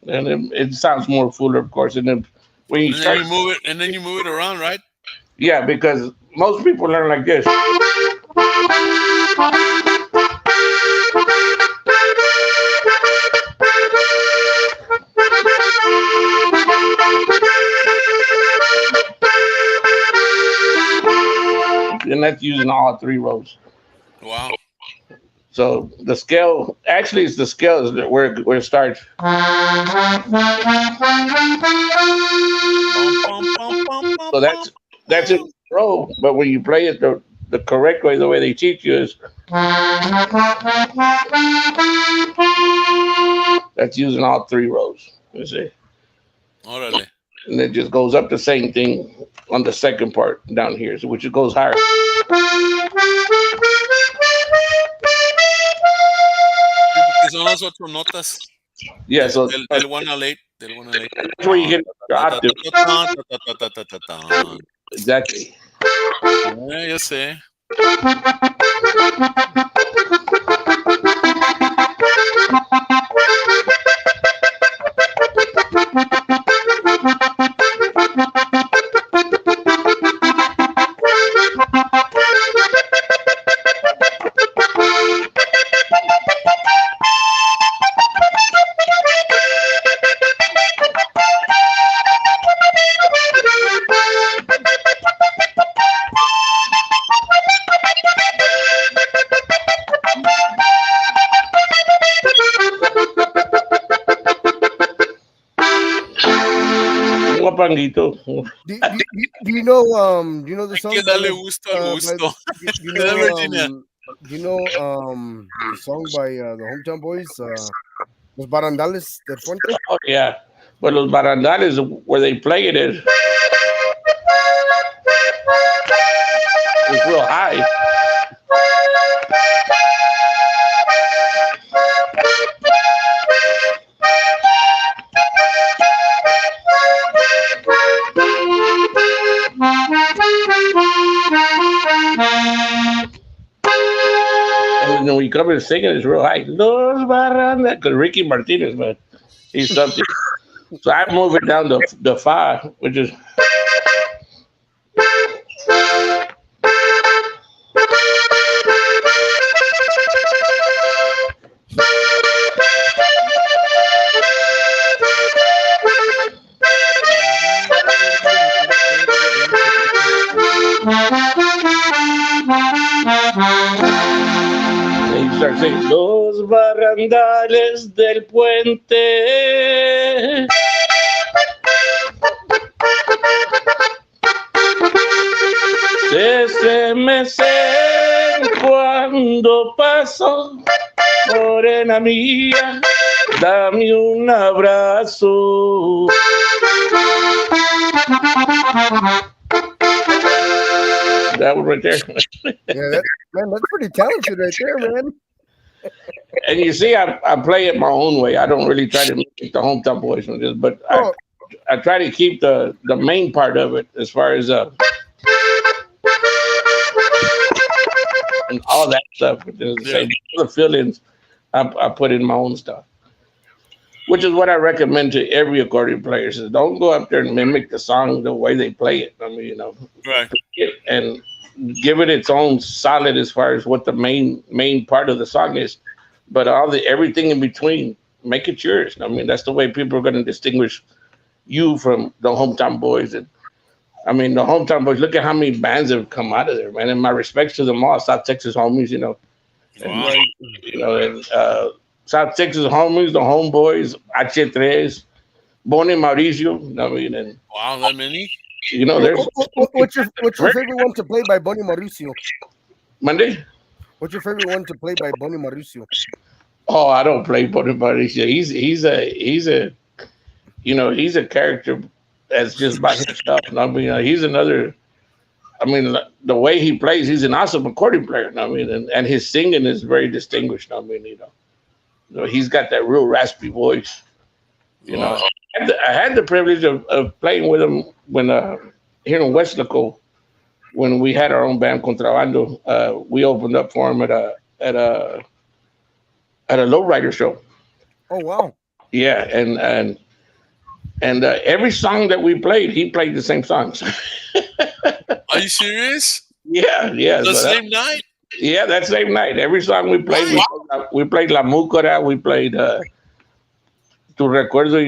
And it sounds more fuller, of course. And then when you start, then you move it around, right? yeah, because most people learn like this. And that's using all three rows. Wow. So the scale, actually, it's the scale is where it starts. So that's it row. But when you play it the correct way, the way they teach you is that's using all three rows. You see, Órale. and it just goes up the same thing on the second part down here, so which it goes higher. Son las 8 notas. Yeah, so Del 108. Del 108. that's where you get your octave. Exactly. Yo sé. Guapanguito. Do you know the Hay song que by darle the gusto al gusto. you ¿Verdad, know Virginia? do you know the song by the Hometown Boys, Los Barandales del Fuente? Oh, yeah. But los barandales, where they play it is real high. And then when you come in singing, it's real high. Los barandas, because Ricky Martinez, man, he's something. So I move it down to the fa, which is. And you start singing, Los barandales del puente. Se estremecen cuando paso, morena mía, dame un abrazo. That one right there. Yeah, that's pretty talented right there, man. And you see, I play it my own way. I don't really try to make the Hometown Boys with this, but I try to keep the main part of it as far as and all that stuff. The feelings I put in my own stuff, which is what I recommend to every accordion player. Is don't go up there and mimic the song the way they play it. I mean, Right. And give it its own solid as far as what the main part of the song is, but everything in between, make it yours. I mean, that's the way people are going to distinguish you from the Hometown Boys. And I mean, the Hometown Boys, look at how many bands have come out of there, man. And my respects to them all, South Texas homies, Wow. and South Texas homies, the Homeboys, H3, Bonnie Mauricio. I mean, and Wow, that many? There's What's your favorite one to play by Bonnie Mauricio? Monday. What's your favorite one to play by Bonnie Mauricio? Oh, I don't play Bonnie Mauricio. He's a character that's just by himself. I mean, he's another. I mean, the way he plays, he's an awesome accordion player. I mean, and his singing is very distinguished. I mean, he's got that real raspy voice. Wow. I had the privilege of playing with him when here in Westlaco, when we had our own band Contrabando. We opened up for him at a lowrider show. Oh wow! Yeah, and every song that we played, he played the same songs. Are you serious? Yeah. The same night? Yeah, that same night. Every song we played, we played La Múcara, we played Tu recuerdo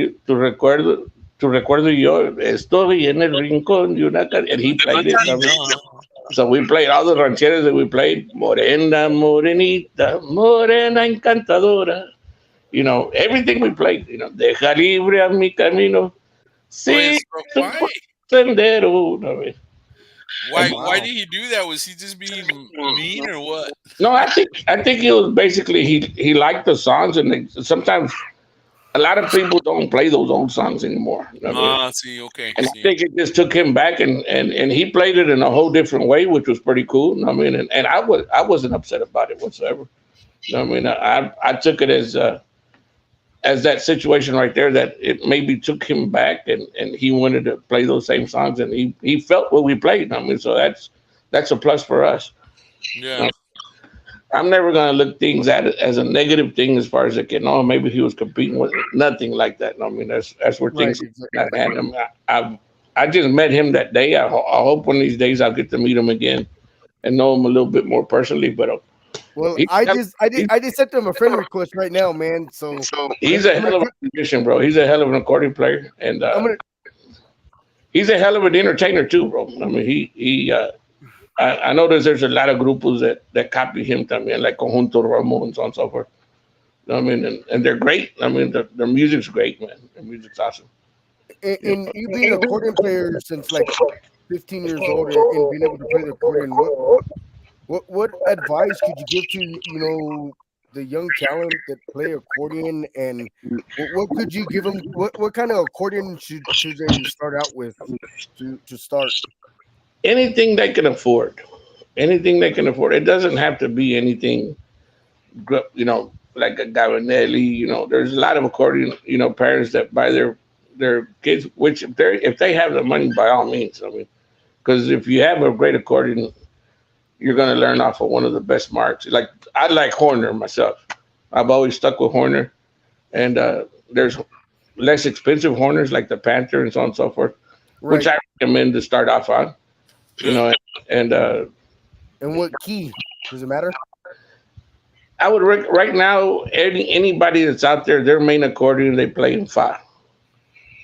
y yo estoy en el rincón de una and he played it. So we played all the rancheras that we played. Morena, morenita, morena encantadora. Everything we played. Deja libre a mi camino. Sí, sendero. Why did he do that? Was he just being mean or what? No, I think he was basically he liked the songs, and sometimes a lot of people don't play those old songs anymore. See, okay. And I think it just took him back, and he played it in a whole different way, which was pretty cool. I mean, and I wasn't upset about it whatsoever. I mean, I took it as as that situation right there that it maybe took him back and he wanted to play those same songs and he felt what we played. I mean, so that's a plus for us. Yeah. I'm never gonna look things at it as a negative thing as far as it can. Oh, maybe he was competing with nothing like that. I mean, that's where Right. things Exactly. not had him. I just met him that day. I hope one of these days I'll get to meet him again and know him a little bit more personally. But Well, he's, I just sent them a friend request right now, man. So he's I'm a gonna hell of a musician, bro. He's a hell of an accordion player, and I'm gonna he's a hell of an entertainer too, bro. I mean, I know there's a lot of grupos that copy him también, like Conjunto Romo and so on and so forth. I mean, and they're great. I mean, their music's great, man. Their music's awesome. and you being an accordion player since like 15 years old and being able to play the accordion, what advice could you give to the young talent that play accordion, and what could you give them? What kind of accordion should they start out with to start? Anything they can afford. Anything they can afford. It doesn't have to be anything, like a Gavinelli. There's a lot of accordion, parents that buy their kids, which if they have the money, by all means. I mean, because if you have a great accordion, you're going to learn off of one of the best marks. Like I like Horner myself. I've always stuck with Horner, and there's less expensive Horners like the Panther and so on and so forth, which Right. I recommend to start off on. And And what key? Does it matter? I would right now anybody that's out there, their main accordion they play in fa.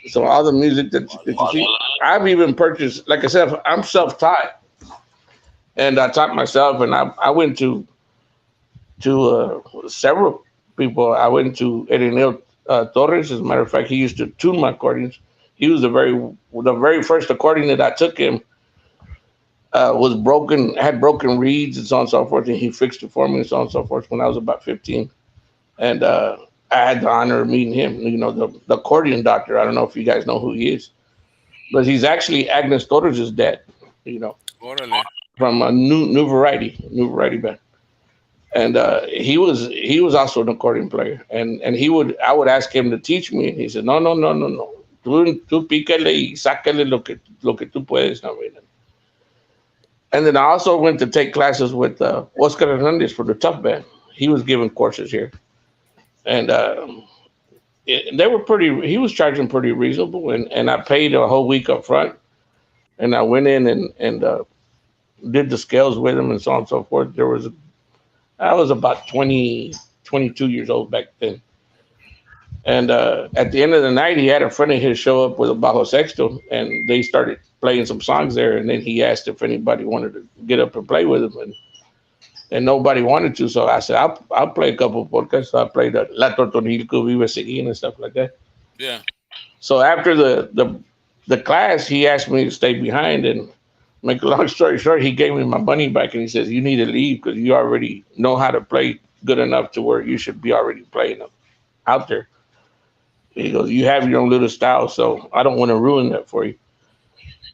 So all the music that you see, I've even purchased. Like I said, I'm self-taught, and I taught myself, and I went to several people. I went to Erineo Torres. As a matter of fact, he used to tune my accordions. He was the very first accordion that I took him. Was broken, had broken reeds and so on and so forth, and he fixed it for me and so on and so forth when I was about 15. And I had the honor of meeting him, the accordion doctor. I don't know if you guys know who he is, but he's actually Agnes Torres' dad, Órale. from a new variety band. And he was also an accordion player, and I would ask him to teach me, and he said, no, tú pícale y sácale lo que tú puedes. I mean, and then I also went to take classes with Oscar Hernandez for the Tough Band. He was giving courses here, and they were pretty. He was charging pretty reasonable, and I paid a whole week up front, and I went in and did the scales with him and so on and so forth. I was about 20, 22 years old back then, and at the end of the night, he had a friend of his show up with a bajo sexto, and they started playing some songs there, and then he asked if anybody wanted to get up and play with him, and nobody wanted to, so I said, I'll play a couple of podcasts. So I played La Tortonilco, Vive Seguin, and stuff like that. Yeah. So after the class, he asked me to stay behind, and make a long story short, he gave me my money back, and he says, you need to leave because you already know how to play good enough to where you should be already playing them out there. He goes, you have your own little style, so I don't want to ruin that for you.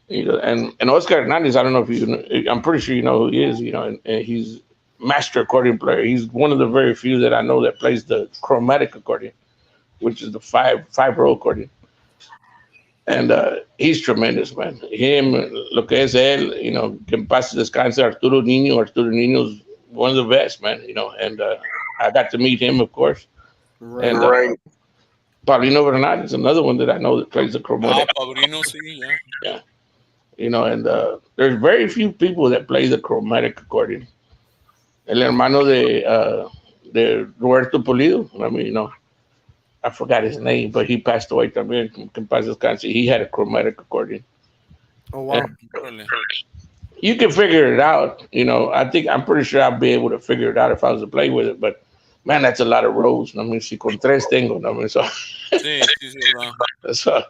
And Oscar Hernandez, I don't know if I'm pretty sure you know who he is, and he's master accordion player. He's one of the very few that I know that plays the chromatic accordion, which is the five-row accordion. And he's tremendous, man. Him, lo que es él, que en paz descanse, Arturo Niño's one of the best, man, and I got to meet him, of course. Right. And Paulino Bernal is another one that I know that plays the chromatic. Paulino, sí, yeah. Yeah. And there's very few people that play the chromatic accordion. El hermano de Roberto Pulido, I mean, I forgot his name, but he passed away también. He had a chromatic accordion. Oh wow. Órale. You can figure it out. I'm pretty sure I'll be able to figure it out if I was to play with it. But man, that's a lot of rows. I mean, si con tres tengo. I mean, so. Sí, verdad. So,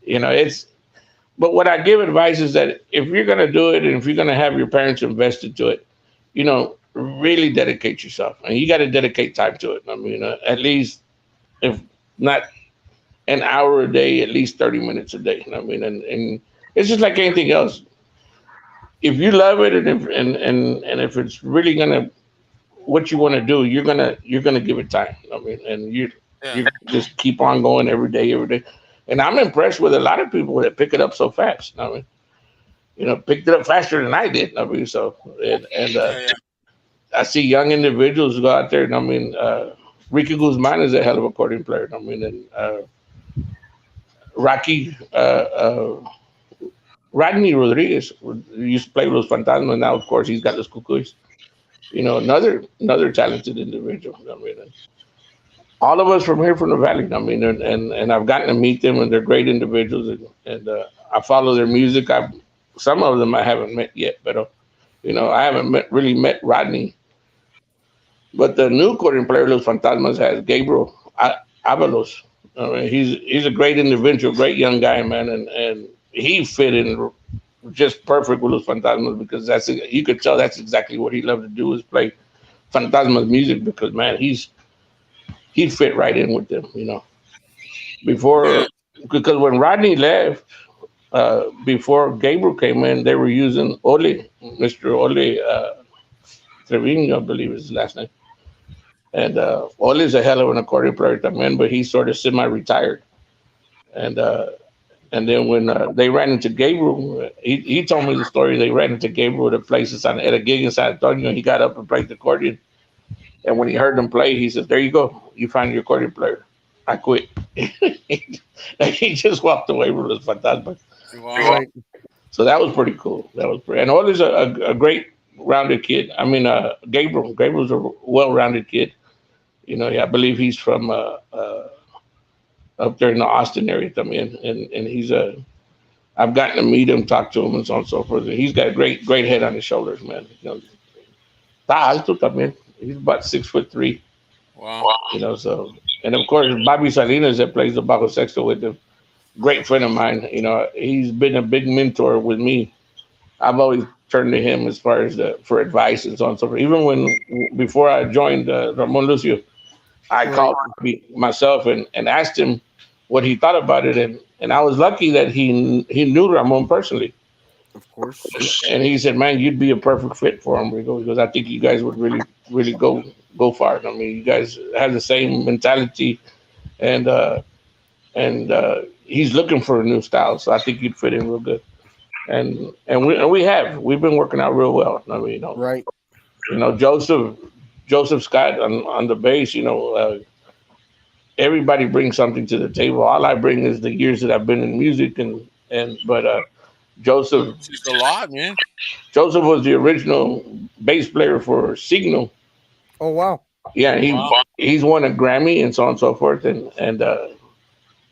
it's. But what I give advice is that if you're going to do it, and if you're going to have your parents invested to it, really dedicate yourself, and you got to dedicate time to it. I mean, at least, if not an hour a day, at least 30 minutes a day. I mean, and it's just like anything else. If you love it, and if it's really gonna what you want to do, you're gonna give it time. I mean, and Yeah. You just keep on going every day, every day. And I'm impressed with a lot of people that pick it up so fast. I mean, picked it up faster than I did. I mean, so and Yeah. Yeah. I see young individuals go out there, and I mean, Ricky Guzman is a hell of a accordion player. I mean, and Rocky Rodney Rodriguez used to play with Los Fantasmas. Now, of course, he's got Los Cucuys. Another talented individual. I mean, and all of us from here from the valley. I mean, and I've gotten to meet them, and they're great individuals, and I follow their music. Some of them I haven't met yet, but I haven't really met Rodney. But the new accordion player, Los Fantasmas, has Gabriel Avalos. I mean, he's a great individual, great young guy, man, and he fit in just perfect with Los Fantasmas because you could tell that's exactly what he loved to do is play Fantasmas music because man, he fit right in with them, Before because when Rodney left, before Gabriel came in, they were using Mr. Ole Trevino, I believe is his last name. And Ole's a hell of an accordion player, man, but he's sort of semi-retired. And then when they ran into Gabriel, he told me the story. They ran into Gabriel at at a gig in San Antonio. He got up and played the accordion. And when he heard them play, he said, "There you go. You find your accordion player." I quit. And he just walked away from Los Fantasmas. Wow. So that was pretty cool. And Ole's a great rounded kid. I mean, Gabriel's a well-rounded kid. I believe he's from up there in the Austin area. I mean, and he's I've gotten to meet him, talk to him, and so on and so forth. He's got a great head on his shoulders, man. Está alto también. He's about 6'3". Wow. So and of course Bobby Salinas that plays the bajo sexto with him, great friend of mine. He's been a big mentor with me. I've always turned to him as far as for advice and so on and so forth. Even before I joined Ramon Lucio, I called myself and asked him what he thought about it, and I was lucky that he knew Ramon personally. Of course. And he said, "Man, you'd be a perfect fit for him, Rigo, because I think you guys would really, really go far. I mean, you guys have the same mentality, and he's looking for a new style, so I think you'd fit in real good." And we've been working out real well. I mean, right. Joseph Scott on the bass. Everybody brings something to the table. All I bring is the years that I've been in music, but Joseph. It's a lot, man. Joseph was the original bass player for Signal. Oh wow! Yeah, he's won a Grammy and so on and so forth, and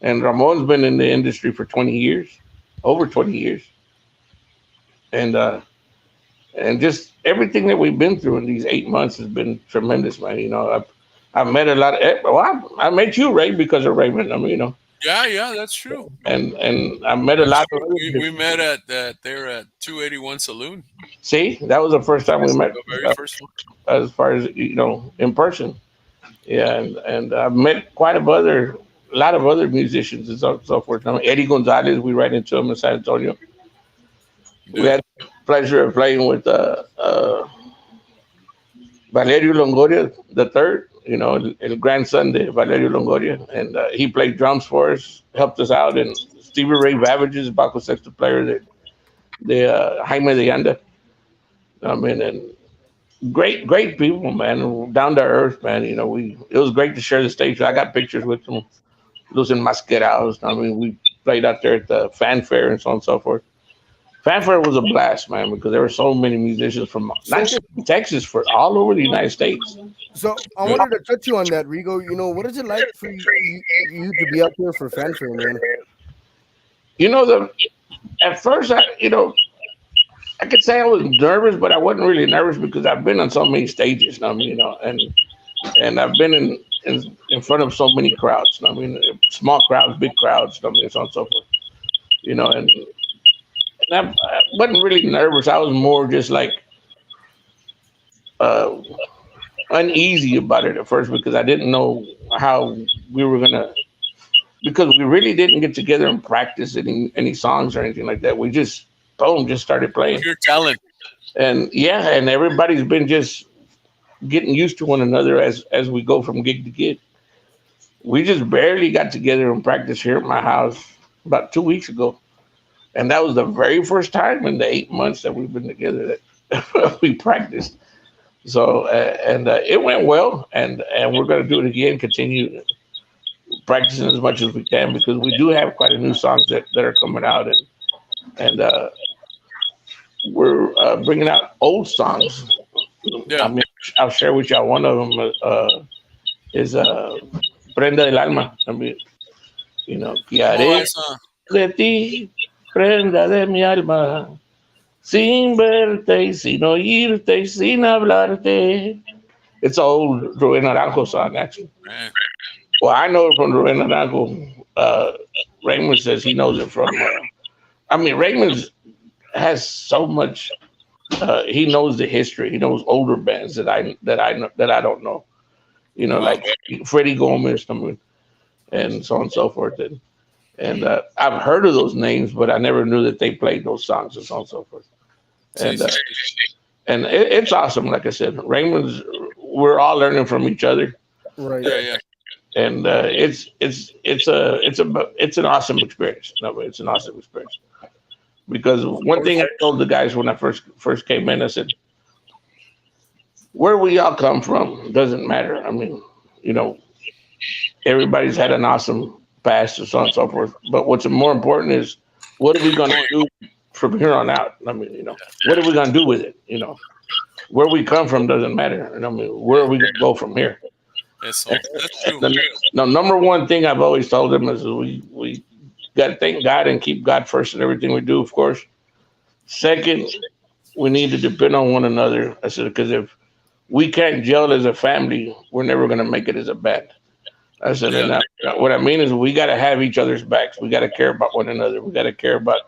Ramon's been in the industry for 20 years, over 20 years, and just everything that we've been through in these 8 months has been tremendous, man. I've met a lot of. I met you, Ray, because of Raymond. I mean, Yeah, that's true. And I met a lot of. We met at there at 281 Saloon. See, that was the first time we met. The very first one. As far as in person, yeah, and I've met quite a lot of other musicians and so forth. I mean, Eddie Gonzalez, we ran into him in San Antonio. Yeah. We had the pleasure of playing with Valerio Longoria III. El grandson de Valerio Longoria, and he played drums for us, helped us out, and Stevie Ray Babage's bajo sexto player, the Jaime de Anda. I mean, and great people, man, down to earth, man. It was great to share the stage. I got pictures with them, Los Enmascarados. I mean, we played out there at the fanfare and so on and so forth. Fanfare was a blast, man, because there were so many musicians from not just Texas, for all over the United States. So I wanted to touch you on that, Rigo. What is it like for you to be up there for fanfare, man? At first, I could say I was nervous, but I wasn't really nervous because I've been on so many stages. I mean, and I've been in front of so many crowds. I mean, small crowds, big crowds. I mean, so on and so forth. And I wasn't really nervous. I was more just like uneasy about it at first because I didn't know how we were gonna. Because we really didn't get together and practice any songs or anything like that. We just started playing. Pure talent. And and everybody's been just getting used to one another as we go from gig to gig. we just barely got together and practiced here at my house about 2 weeks ago. And that was the very first time in the 8 months that we've been together that we practiced. So, it went well. And we're going to do it again, continue practicing as much as we can because we do have quite a new songs that are coming out. And we're bringing out old songs. Yeah. I mean, I'll share with y'all one of them is Prenda del Alma. I mean, que haré de ti, prenda de mi alma, sin verte y sin oírte y sin hablarte. It's an old Rubén Naranjo song, actually. Man. Well, I know it from Rubén Naranjo. Raymond says he knows it from. Raymond has so much. He knows the history. He knows older bands that I don't know. Like Freddie Gomez, and so on and so forth. And I've heard of those names, but I never knew that they played those songs and so on and so forth. And it's awesome. Like I said, Raymond's. We're all learning from each other. Right. Yeah. And it's an awesome experience. No, it's an awesome experience. Because one thing I told the guys when I first came in, I said, where we all come from doesn't matter. I mean, everybody's had an awesome past and so on and so forth. But what's more important is what are we going to do from here on out? I mean, what are we going to do with it? Where we come from doesn't matter. And I mean, where are we going to go from here? That's true. The number one thing I've always told them is we got to thank God and keep God first in everything we do, of course. Second, we need to depend on one another. I said, because if we can't gel as a family, we're never going to make it as a band. I said, and what I mean is we got to have each other's backs. We got to care about one another. We got to care about,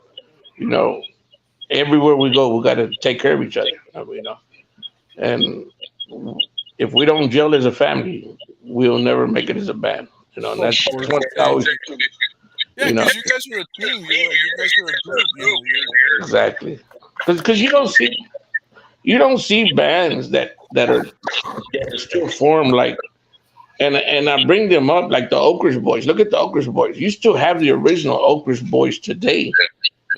everywhere we go, we got to take care of each other. And if we don't gel as a family, we'll never make it as a band. And that's one thing I always. Yeah, because you guys are a team. You guys are a group. Exactly. Because you don't see bands that are still formed like, and I bring them up like the Oakridge Boys. Look at the Oakridge Boys. You still have the original Oakridge Boys today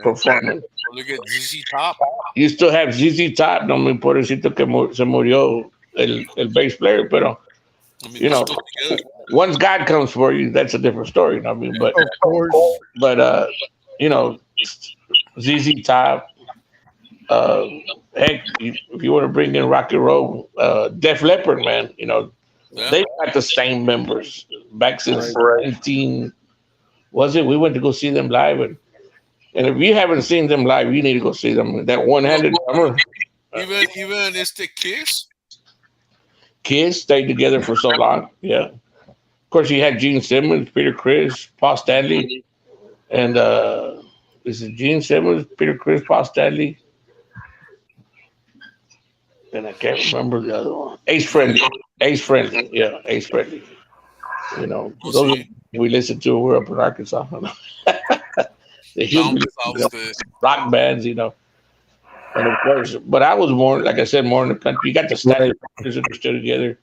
performing. Look at ZZ Top. You still have ZZ Top. No me pobrecito que se murió el bass player, pero once God comes for you, that's a different story. But of course. But ZZ Top. Heck, if you want to bring in rock and roll, Def Leppard, man, they got the same members back since 19. Was it? We went to go see them live, and if you haven't seen them live, you need to go see them. That one-handed drummer. Even it's the Kiss. Kiss stayed together for so long. Yeah. Of course, you had Gene Simmons, Peter Criss, Paul Stanley, and is it Gene Simmons, Peter Criss, Paul Stanley? And I can't remember the other one. Ace Friendly. Yeah, Ace Friendly. Those we listened to. We're up in Arkansas. The huge rock bands, And of course, but I was more, like I said, more in the country. You got the static that are still together,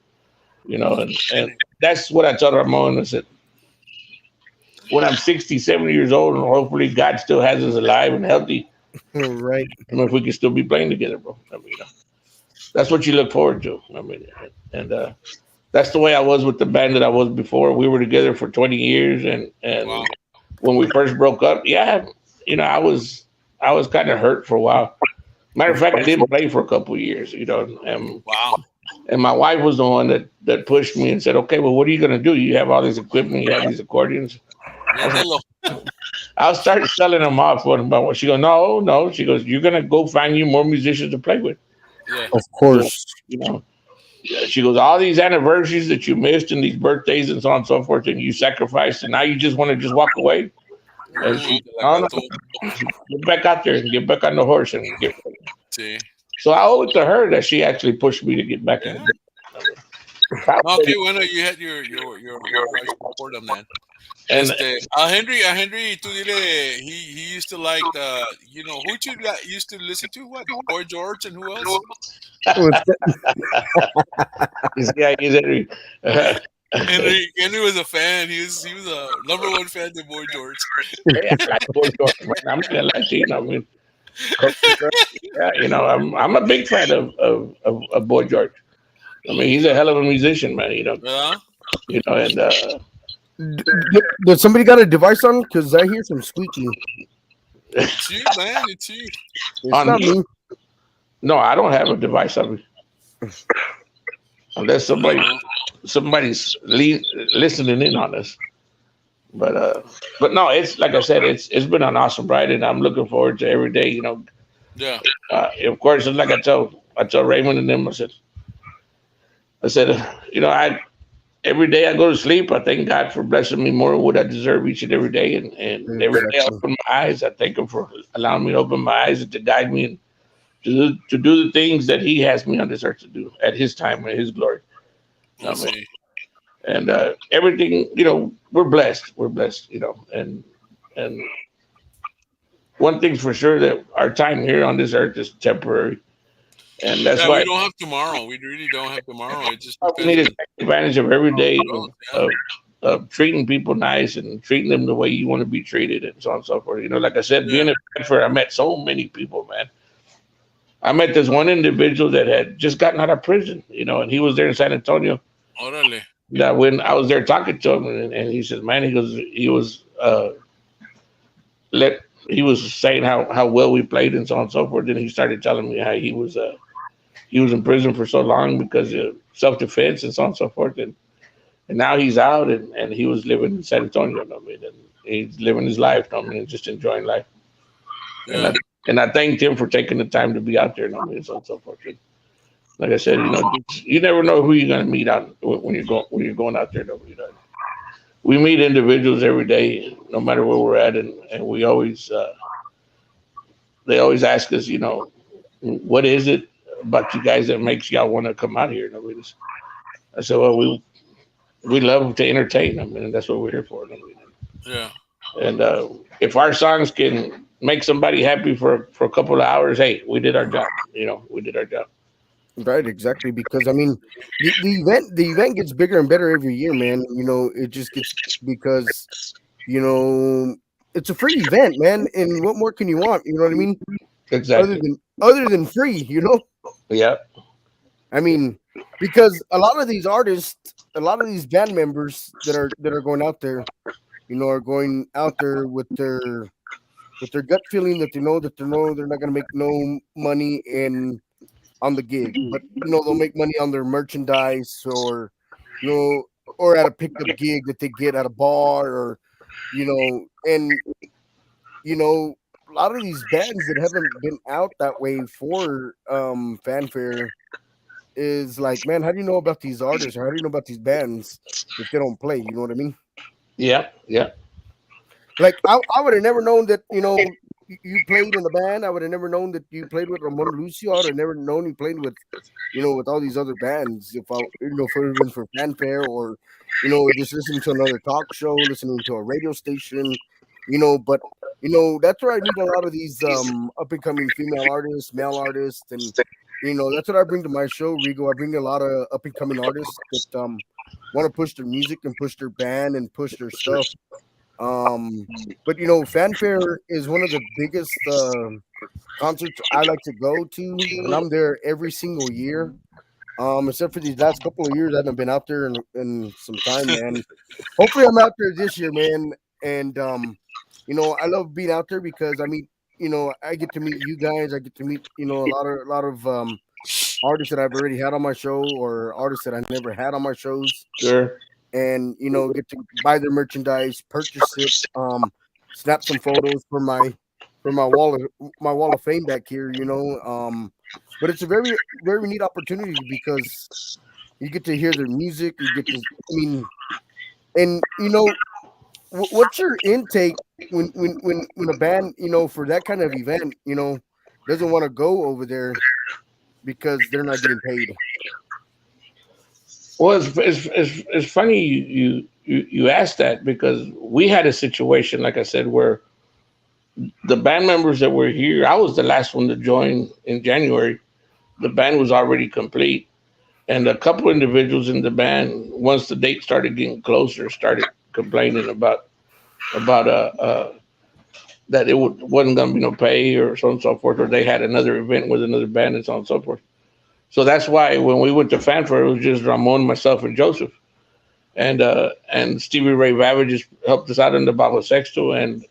and that's what I told Ramon. I said, when I'm 60, 70 years old, and hopefully God still has us alive and healthy. Right. If we can still be playing together, bro. That's what you look forward to. And that's the way I was with the band that I was before. We were together for 20 years, and wow. When we first broke up, I was kind of hurt for a while. Matter of fact, I didn't play for a couple of years, And wow. And my wife was the one that pushed me and said, "Okay, well, what are you going to do? You have all this equipment, you have these accordions." I'll start selling them off one by one. She goes, "No." She goes, "You're going to go find you more musicians to play with." Yeah. Of course. She goes, all these anniversaries that you missed and these birthdays and so on and so forth, and you sacrificed, and now you just want to just walk away. And she, no, get back out there and get back on the horse and get. See. So I owe it to her that she actually pushed me to get back in. Okay, bueno, you had your support on that. And Henry, tú dile, he used to like who you used to listen to? What? Boy George and who else? Yeah, he's Henry. Henry was a fan. He was a #1 fan of Boy George. Yeah, I like Boy George, man. I'm not gonna lie to you. I mean, yeah, I'm a big fan of Boy George. I mean, he's a hell of a musician, man. Yeah. And Did somebody got a device on? Because I hear some squeaking. It's you, man. It's you. It's On not me? me. no, I don't have a device on me unless somebody's listening in on us. But no, it's like I said, it's been an awesome ride, and I'm looking forward to every day. Yeah. Of course, it's like I tell Raymond and them. I said, every day I go to sleep, I thank God for blessing me more than what I deserve each and every day, and every day I open my eyes, I thank Him for allowing me to open my eyes and to guide me and to do the things that He has me on this earth to do at His time and His glory. I see. And everything, we're blessed. We're blessed, and one thing's for sure that our time here on this earth is temporary, and that's why we don't have tomorrow. We really don't have tomorrow. It just we need to depends. take advantage of every day Yeah. of treating people nice and treating them the way you want to be treated, and so on and so forth. Like I said, being a Bradford, I met so many people, man. I met this one individual that had just gotten out of prison, and he was there in San Antonio. Órale. That when I was there talking to him, and he says, "Man," he was saying how well we played and so on and so forth. Then he started telling me how he was in prison for so long because of self-defense and so on and so forth, and now he's out and he was living in San Antonio, and he's living his life, and just enjoying life. Yeah. And I thanked him for taking the time to be out there, and so on and so forth. Like I said, you never know who you're going to meet out when you're going out there. We meet individuals every day, no matter where we're at, and we always they always ask us, what is it about you guys that makes y'all want to come out here? I said, well, we love to entertain. And that's what we're here for. Yeah. And if our songs can make somebody happy for a couple of hours, hey, we did our job. We did our job. Right, exactly. Because the event gets bigger and better every year, man. It just gets because it's a free event, man. And what more can you want? You know what I mean? Exactly. Other than free, Yeah. I mean, because a lot of these artists, a lot of these band members that are going out there, are going out there with their gut feeling that they know they're not going to make no money on the gig, but they'll make money on their merchandise or or at a pickup gig that they get at a bar or and a lot of these bands that haven't been out that way for fanfare is like, man, how do you know about these artists or how do you know about these bands if they don't play? You know what I mean? Yeah. Like I would have never known that you played in the band. I would have never known that you played with Ramon Lucio. I would have never known you played with, with all these other bands. If I, for it been for fanfare or, just listening to another talk show, listening to a radio station, But that's where I meet a lot of these up and coming female artists, male artists, and that's what I bring to my show, Rigo. I bring a lot of up and coming artists that want to push their music and push their band and push their stuff. But fanfare is one of the biggest concerts I like to go to, and I'm there every single year. Except for these last couple of years, I haven't been out there in some time, man. Hopefully, I'm out there this year, man. And I love being out there because I get to meet you guys. I get to meet a lot of artists that I've already had on my show or artists that I never had on my shows. Sure. And get to buy their merchandise, purchase it, snap some photos for my wall of fame back here, but it's a very, very neat opportunity because you get to hear their music, you get to and what's your intake when a band, for that kind of event, doesn't want to go over there because they're not getting paid? Well, it's funny you asked that because we had a situation, like I said, where the band members that were here, I was the last one to join in January. The band was already complete, and a couple individuals in the band, once the date started getting closer, started complaining about that wasn't going to be no pay or so on and so forth, or they had another event with another band and so on and so forth. So that's why when we went to Fanfare, it was just Ramon, myself, and Joseph, and Stevie Ray Vavages helped us out in the bajo sexto, and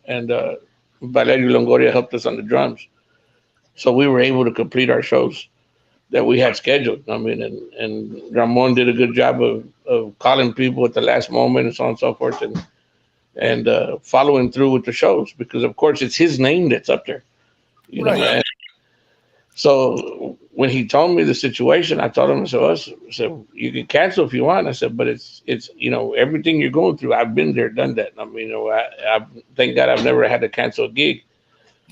Valerio Longoria helped us on the drums. So we were able to complete our shows that we had scheduled. I mean, and Ramon did a good job of calling people at the last moment and so on and so forth, and following through with the shows, because of course it's his name that's up there, you know. Right. And so when he told me the situation, I told him, I said, you can cancel if you want. I said, but it's everything you're going through, I've been there, done that. I mean, I thank God I've never had to cancel a gig,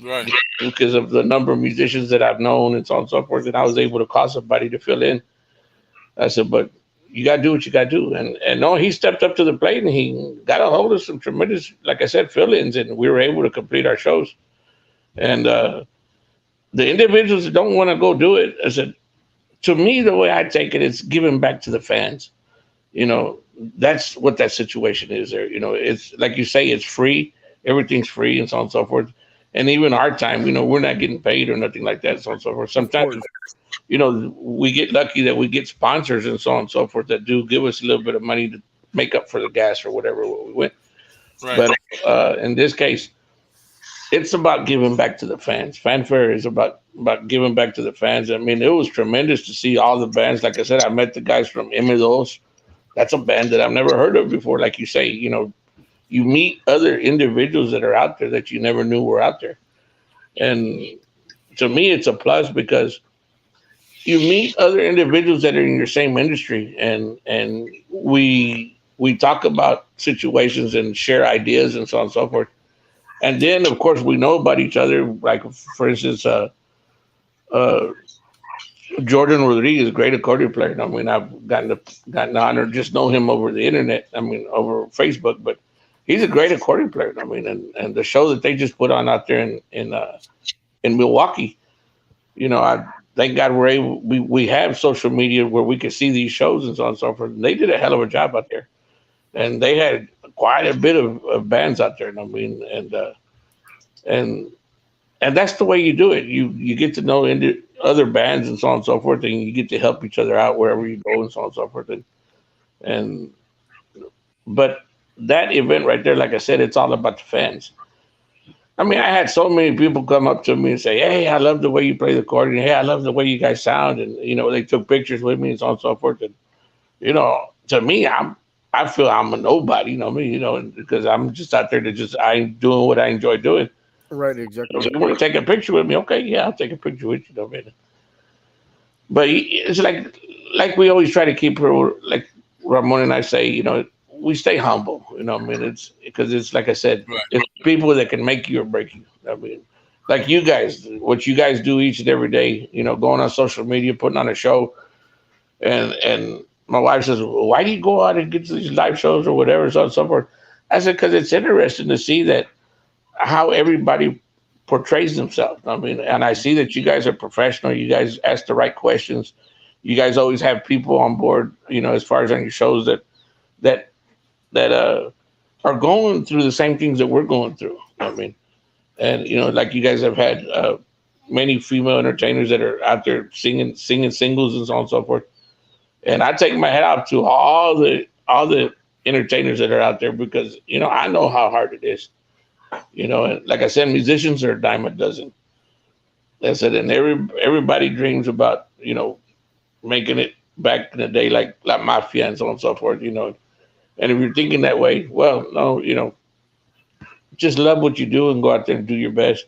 Right. because of the number of musicians that I've known and so on and so forth, and I was able to call somebody to fill in. I said, but you got to do what you got to do. And no, he stepped up to the plate, and he got a hold of some tremendous, like I said, fill-ins, and we were able to complete our shows. And the individuals that don't want to go do it, I said, to me, the way I take it, it's giving back to the fans. That's what that situation is there. It's like you say, it's free. Everything's free and so on and so forth. And even our time, we're not getting paid or nothing like that, so on and so forth. Sometimes, we get lucky that we get sponsors and so on and so forth that do give us a little bit of money to make up for the gas or whatever we went. Right. But in this case, it's about giving back to the fans. Fanfare is about giving back to the fans. I mean, it was tremendous to see all the bands. Like I said, I met the guys from M2. That's a band that I've never heard of before. Like you say, you meet other individuals that are out there that you never knew were out there. And to me, it's a plus, because you meet other individuals that are in your same industry, and we talk about situations and share ideas and so on and so forth. And then, of course, we know about each other. Like, for instance, Jordan Rodriguez, great accordion player. I mean, I've gotten the honor to just know him over the internet. I mean, over Facebook, but he's a great accordion player. I mean, and the show that they just put on out there in Milwaukee, I thank God we have social media where we can see these shows and so on and so forth. And they did a hell of a job out there, and they had quite a bit of bands out there. I mean, and that's the way you do it. You get to know other bands and so on and so forth, and you get to help each other out wherever you go and so on and so forth. But that event right there, like I said, it's all about the fans. I mean, I had so many people come up to me and say, "Hey, I love the way you play the accordion. Hey, I love the way you guys sound." And they took pictures with me and so on and so forth. And to me, I feel I'm a nobody. Because I'm just out there I'm doing what I enjoy doing. Right, exactly. If you want to take a picture with me, okay, yeah, I'll take a picture with you. Man. But it's like we always try to keep her, like Ramon and I say, we stay humble. It's because it's like I said, Right. it's people that can make you or break you. I mean, like you guys, what you guys do each and every day, going on social media, putting on a show, and my wife says, well, why do you go out and get to these live shows or whatever, so on and so forth? I said, because it's interesting to see that how everybody portrays themselves. I mean, and I see that you guys are professional. You guys ask the right questions. You guys always have people on board, as far as on your shows that are going through the same things that we're going through. I mean, and like you guys have had many female entertainers that are out there singing singles and so on and so forth. And I take my hat off to all the entertainers that are out there, because I know how hard it is. And like I said, musicians are a dime a dozen. That's it. And everybody dreams about making it back in the day, like La Mafia and so on and so forth. And if you're thinking that way, well, no, just love what you do and go out there and do your best.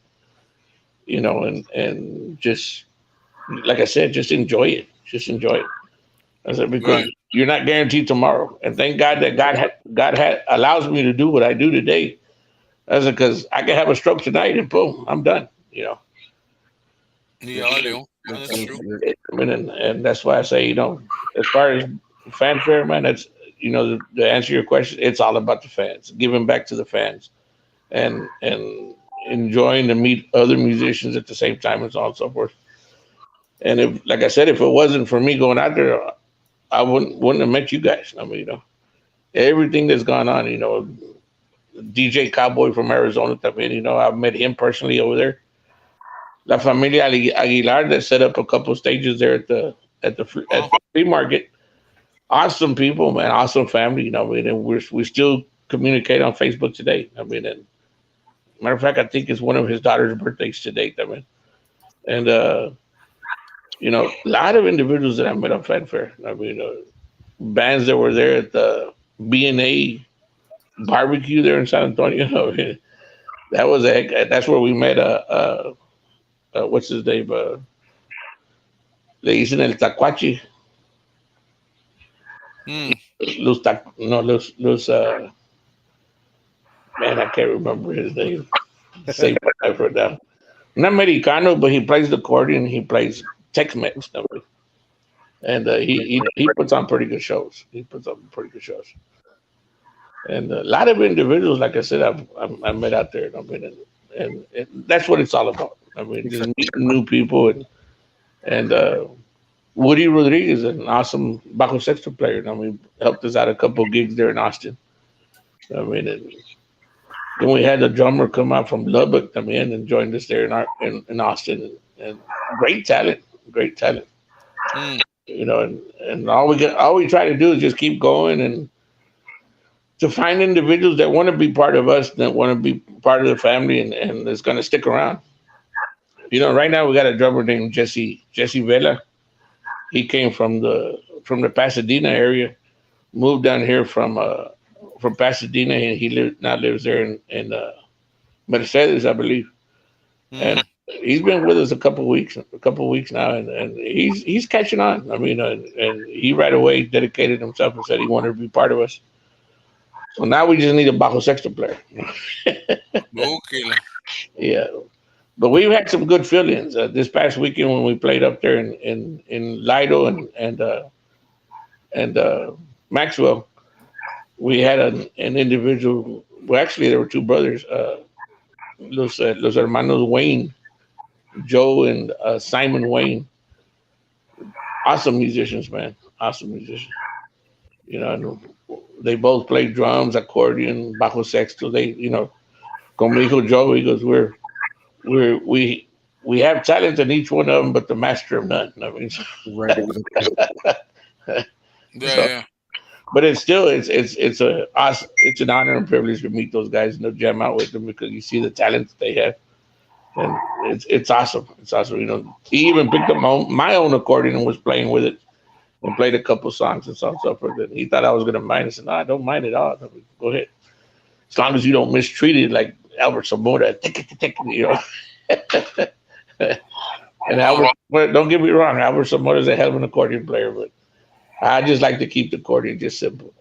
And just like I said, just enjoy it. Just enjoy it. I said, because Right. you're not guaranteed tomorrow. And thank God that God allows me to do what I do today. I said, because I can have a stroke tonight and boom, I'm done. Yeah, that's true. I mean, and that's why I say, as far as fanfare, man, that's to answer your question, it's all about the fans, giving back to the fans, and enjoying to meet other musicians at the same time and so on and so forth. And if, like I said, if it wasn't for me going out there, I wouldn't have met you guys. I mean, everything that's gone on. DJ Cowboy from Arizona. I mean, I've met him personally over there. La Familia Aguilar that set up a couple stages there at the flea market. Awesome people, man. Awesome family. I mean, and we still communicate on Facebook today. I mean, and matter of fact, I think it's one of his daughter's birthdays today. I mean, and a lot of individuals that I met on Fanfare. I mean, bands that were there at the B&A barbecue there in San Antonio. I mean, that's where we met. What's his name? Le dicen el tacuachi. Man, I can't remember his name. Save my life right now. Not Americano, but he plays the accordion. He plays Tex-Mex, and he puts on pretty good shows. And a lot of individuals, like I said, I met out there. I mean, and that's what it's all about. I mean, just meeting new people and Woody Rodriguez, an awesome bajo sexto player. I mean, helped us out a couple of gigs there in Austin. I mean, then we had the drummer come out from Lubbock, and joined us there in Austin. And great talent. And all we try to do is just keep going and to find individuals that want to be part of us, that want to be part of the family, and is going to stick around. Right now we got a drummer named Jesse Vela. He came from the Pasadena area, moved down here from Pasadena, and he now lives there in Mercedes, I believe. And he's been with us a couple of weeks now, and he's catching on. I mean, and he right away dedicated himself and said he wanted to be part of us. So now we just need a bajo sexto player. Okay. Yeah. But we've had some good feelings this past weekend when we played up there in Lido and Maxwell. We had an individual. Well, actually, there were two brothers, los hermanos Wayne, Joe and Simon Wayne. Awesome musicians, man. Awesome musicians. And they both play drums, accordion, bajo sexto. They, como dijo Joe, he goes, we have talent in each one of them, but the master of none. I mean, Right. Yeah. But it's an honor and privilege to meet those guys and to jam out with them because you see the talent that they have, and it's awesome. It's awesome. He even picked up my own accordion and was playing with it and played a couple songs and so forth. And he thought I was going to mind. I said, no, I don't mind at all. I mean, go ahead, as long as you don't mistreat it like Albert Zamora. And Albert, don't get me wrong, Albert Zamora is a hell of an accordion player, but I just like to keep the accordion just simple.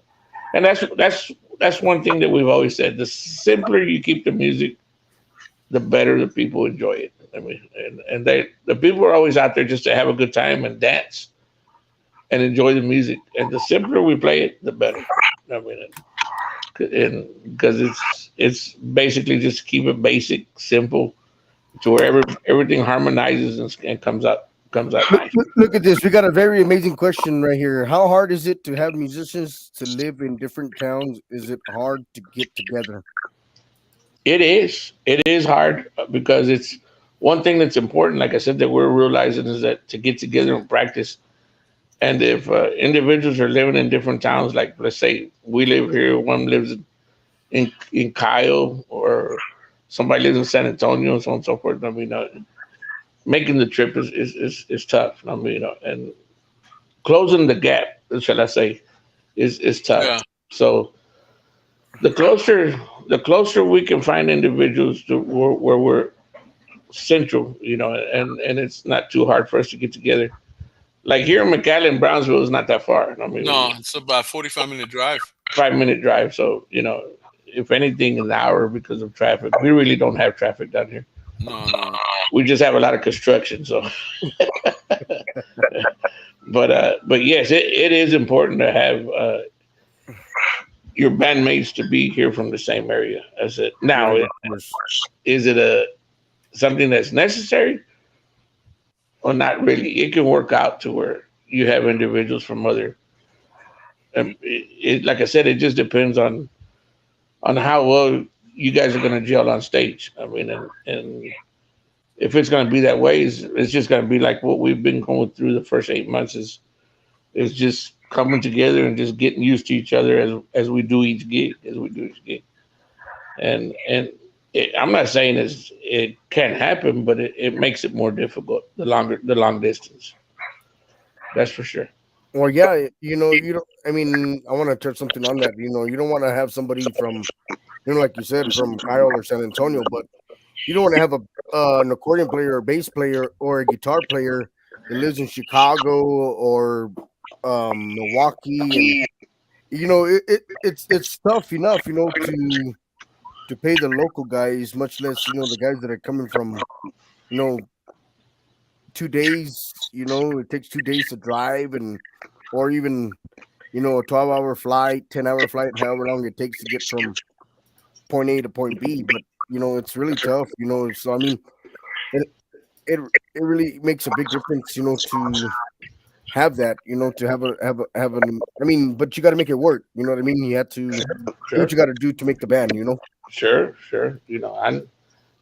And that's one thing that we've always said. The simpler you keep the music, the better the people enjoy it. I mean, and the people are always out there just to have a good time and dance and enjoy the music. And the simpler we play it, the better. I mean, because it's basically just keep it basic, simple, to where everything harmonizes and comes out nice. Look at this. We got a very amazing question right here. How hard is it to have musicians to live in different towns? Is it hard to get together? It is. It is hard because it's one thing that's important, like I said, that we're realizing is that to get together and practice. And if individuals are living in different towns, like let's say we live here, one lives in Kyle, or somebody lives in San Antonio, and so on and so forth. I mean, making the trip is tough. I mean, and closing the gap, shall I say, is tough. Yeah. So the closer we can find individuals to where we're central, and it's not too hard for us to get together. Like here in McAllen, Brownsville is not that far. I mean, No, it's about 45-minute drive. 5-minute drive. So, if anything, an hour because of traffic. We really don't have traffic down here. No. We just have a lot of construction. So, but yes, it is important to have your bandmates to be here from the same area as it. Now, is it something that's necessary or not really? It can work out to where you have individuals from other Like I said, it just depends on how well you guys are going to gel on stage. I mean, and if it's going to be that way, it's just going to be like what we've been going through the first 8 months is just coming together and just getting used to each other as we do each gig, and I'm not saying it can't happen, but it makes it more difficult the long distance. That's for sure. Well, yeah, you don't. I mean, I want to touch something on that. You don't want to have somebody from, like you said, from Kyle or San Antonio, but you don't want to have an accordion player, or bass player, or a guitar player that lives in Chicago or Milwaukee, and it's tough enough, to pay the local guys, much less the guys that are coming from, 2 days. It takes 2 days to drive, or even a 12-hour flight, 10-hour flight, however long it takes to get from point A to point B. But it's really tough. So I mean, it it, it really makes a big difference, to have that, to have an. I mean, but you got to make it work. You know what I mean? You have to do Sure, what you got to do to make the band. sure.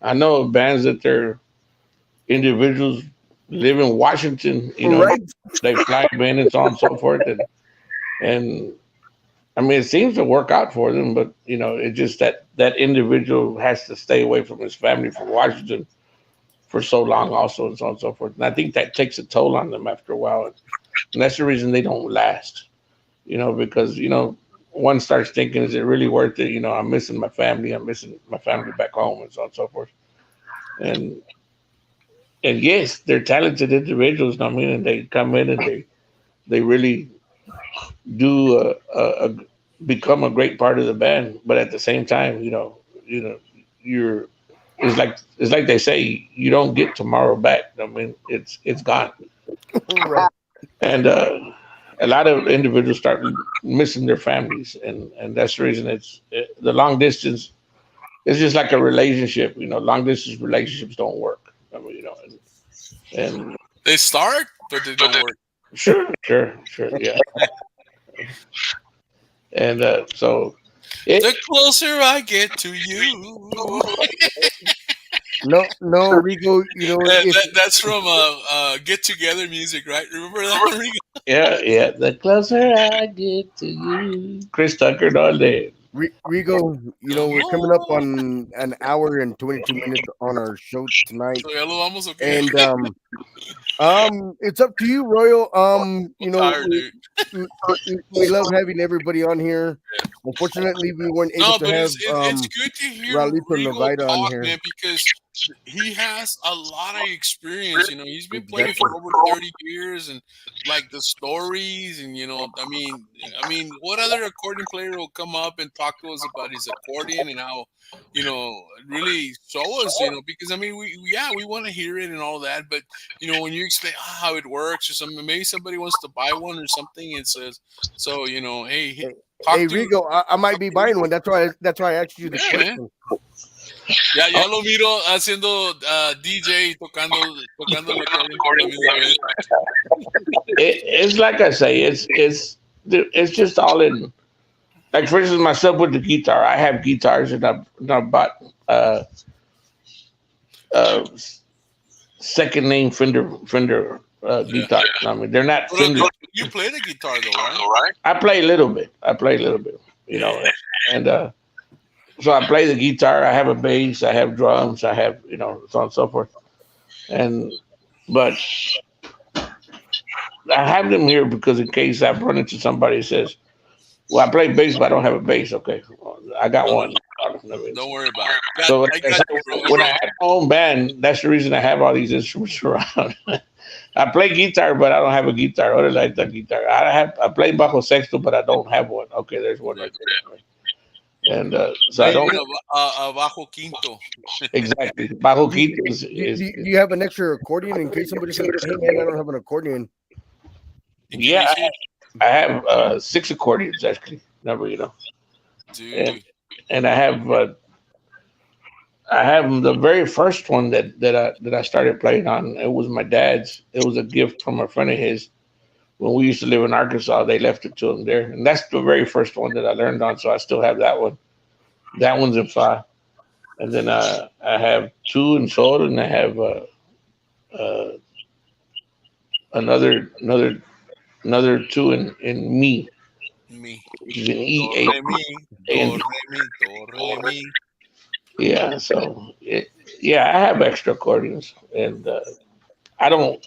I know of bands that they're individuals live in Washington. Right. They fly in and so on and so forth, and I mean, it seems to work out for them, but it's just that individual has to stay away from his family from Washington for so long, also, and so on and so forth. And I think that takes a toll on them after a while, and that's the reason they don't last. Because one starts thinking, is it really worth it? I'm missing my family. I'm missing my family back home, and so on and so forth. And yes, they're talented individuals. I mean, and they come in and they really do become a great part of the band. But at the same time, you're it's like they say, you don't get tomorrow back. I mean, it's gone. Right. And a lot of individuals start missing their families, and that's the reason the long distance. It's just like a relationship. Long distance relationships don't work. I mean, and They start, but they don't work. sure, yeah. And so The closer I get to you. No, Rigo. That's from Get Together music, right? Remember that, Rigo? yeah. The closer I get to you, Chris Tucker all day. Rigo, we're coming up on an hour and 22 minutes on our show tonight, So ya lo vamos, okay? and it's up to you, Royal. I'm tired, dude. We love having everybody on here. Unfortunately, we weren't able No, to but have it's good to hear Raulito Rigo Navaira on talk, here. man, because he has a lot of experience. He's been playing Exactly. for over 30 years, and like the stories, and I mean, what other accordion player will come up and talk to us about his accordion and how, really show us, because I mean, we want to hear it and all that, but when you explain how it works or something, maybe somebody wants to buy one or something, and says, so hey. Hey, Rigo, I might be buying one. That's why I asked you the Yeah, man. question. Ya lo miro haciendo DJ, tocando el accordion por la misma vez. It's like I say, it's just all in. Like for instance, myself with the guitar, I have guitars and I've bought second name Fender guitars. I mean, they're not But Fender. you play the guitar though, right? I play a little bit. And so I play the guitar. I have a bass. I have drums. I have so on and so forth. But I have them here because in case I've run into somebody who says, "Well, I play bass, but I don't have a bass." Okay, well, I got one. Don't worry about it. So I got you, bro. when I have my own band, that's the reason I have all these instruments around. I play guitar, but I don't have a guitar. Other like the guitar, I play bajo sexto, but I don't have one. Okay, there's one right there. And so I don't Bajo quinto. exactly bajo quinto Do you have an extra accordion in case somebody says, "Hey man, I don't have an accordion"? yeah. I have 6 accordions actually. Never, Dude. and I have the very first one that I started playing on. It was my dad's. It was a gift from a friend of his when we used to live in Arkansas, they left it to them there, and that's the very first one that I learned on. So I still have that one. That one's in fa, and then I have two in sol, and I have uh, another two in mi, Me. which is an Do, E re, mi. A Do, N. re, mi. Do, re, mi. Yeah, so yeah, I have extra accordions, and I don't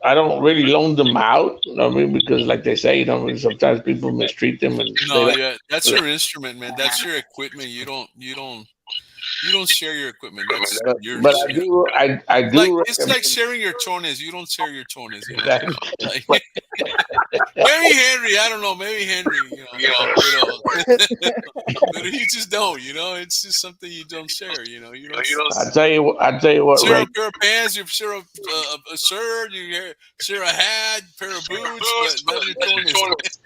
I don't really loan them out. You know what I mean? Because like they say, sometimes people mistreat them and they No, don't. yeah, that's your instrument, man. That's your equipment. You don't share your equipment. That's But yours. I You know, do I like do it's like recommend sharing your chones. You don't share your chones. You know, that. like But maybe Henry. I don't know. Maybe Henry. But he just don't. You know, it's just something you don't share. You don't I tell you what, share a Ray. pair of pants. You share a shirt. Share a hat, pair of boots, but not your chones.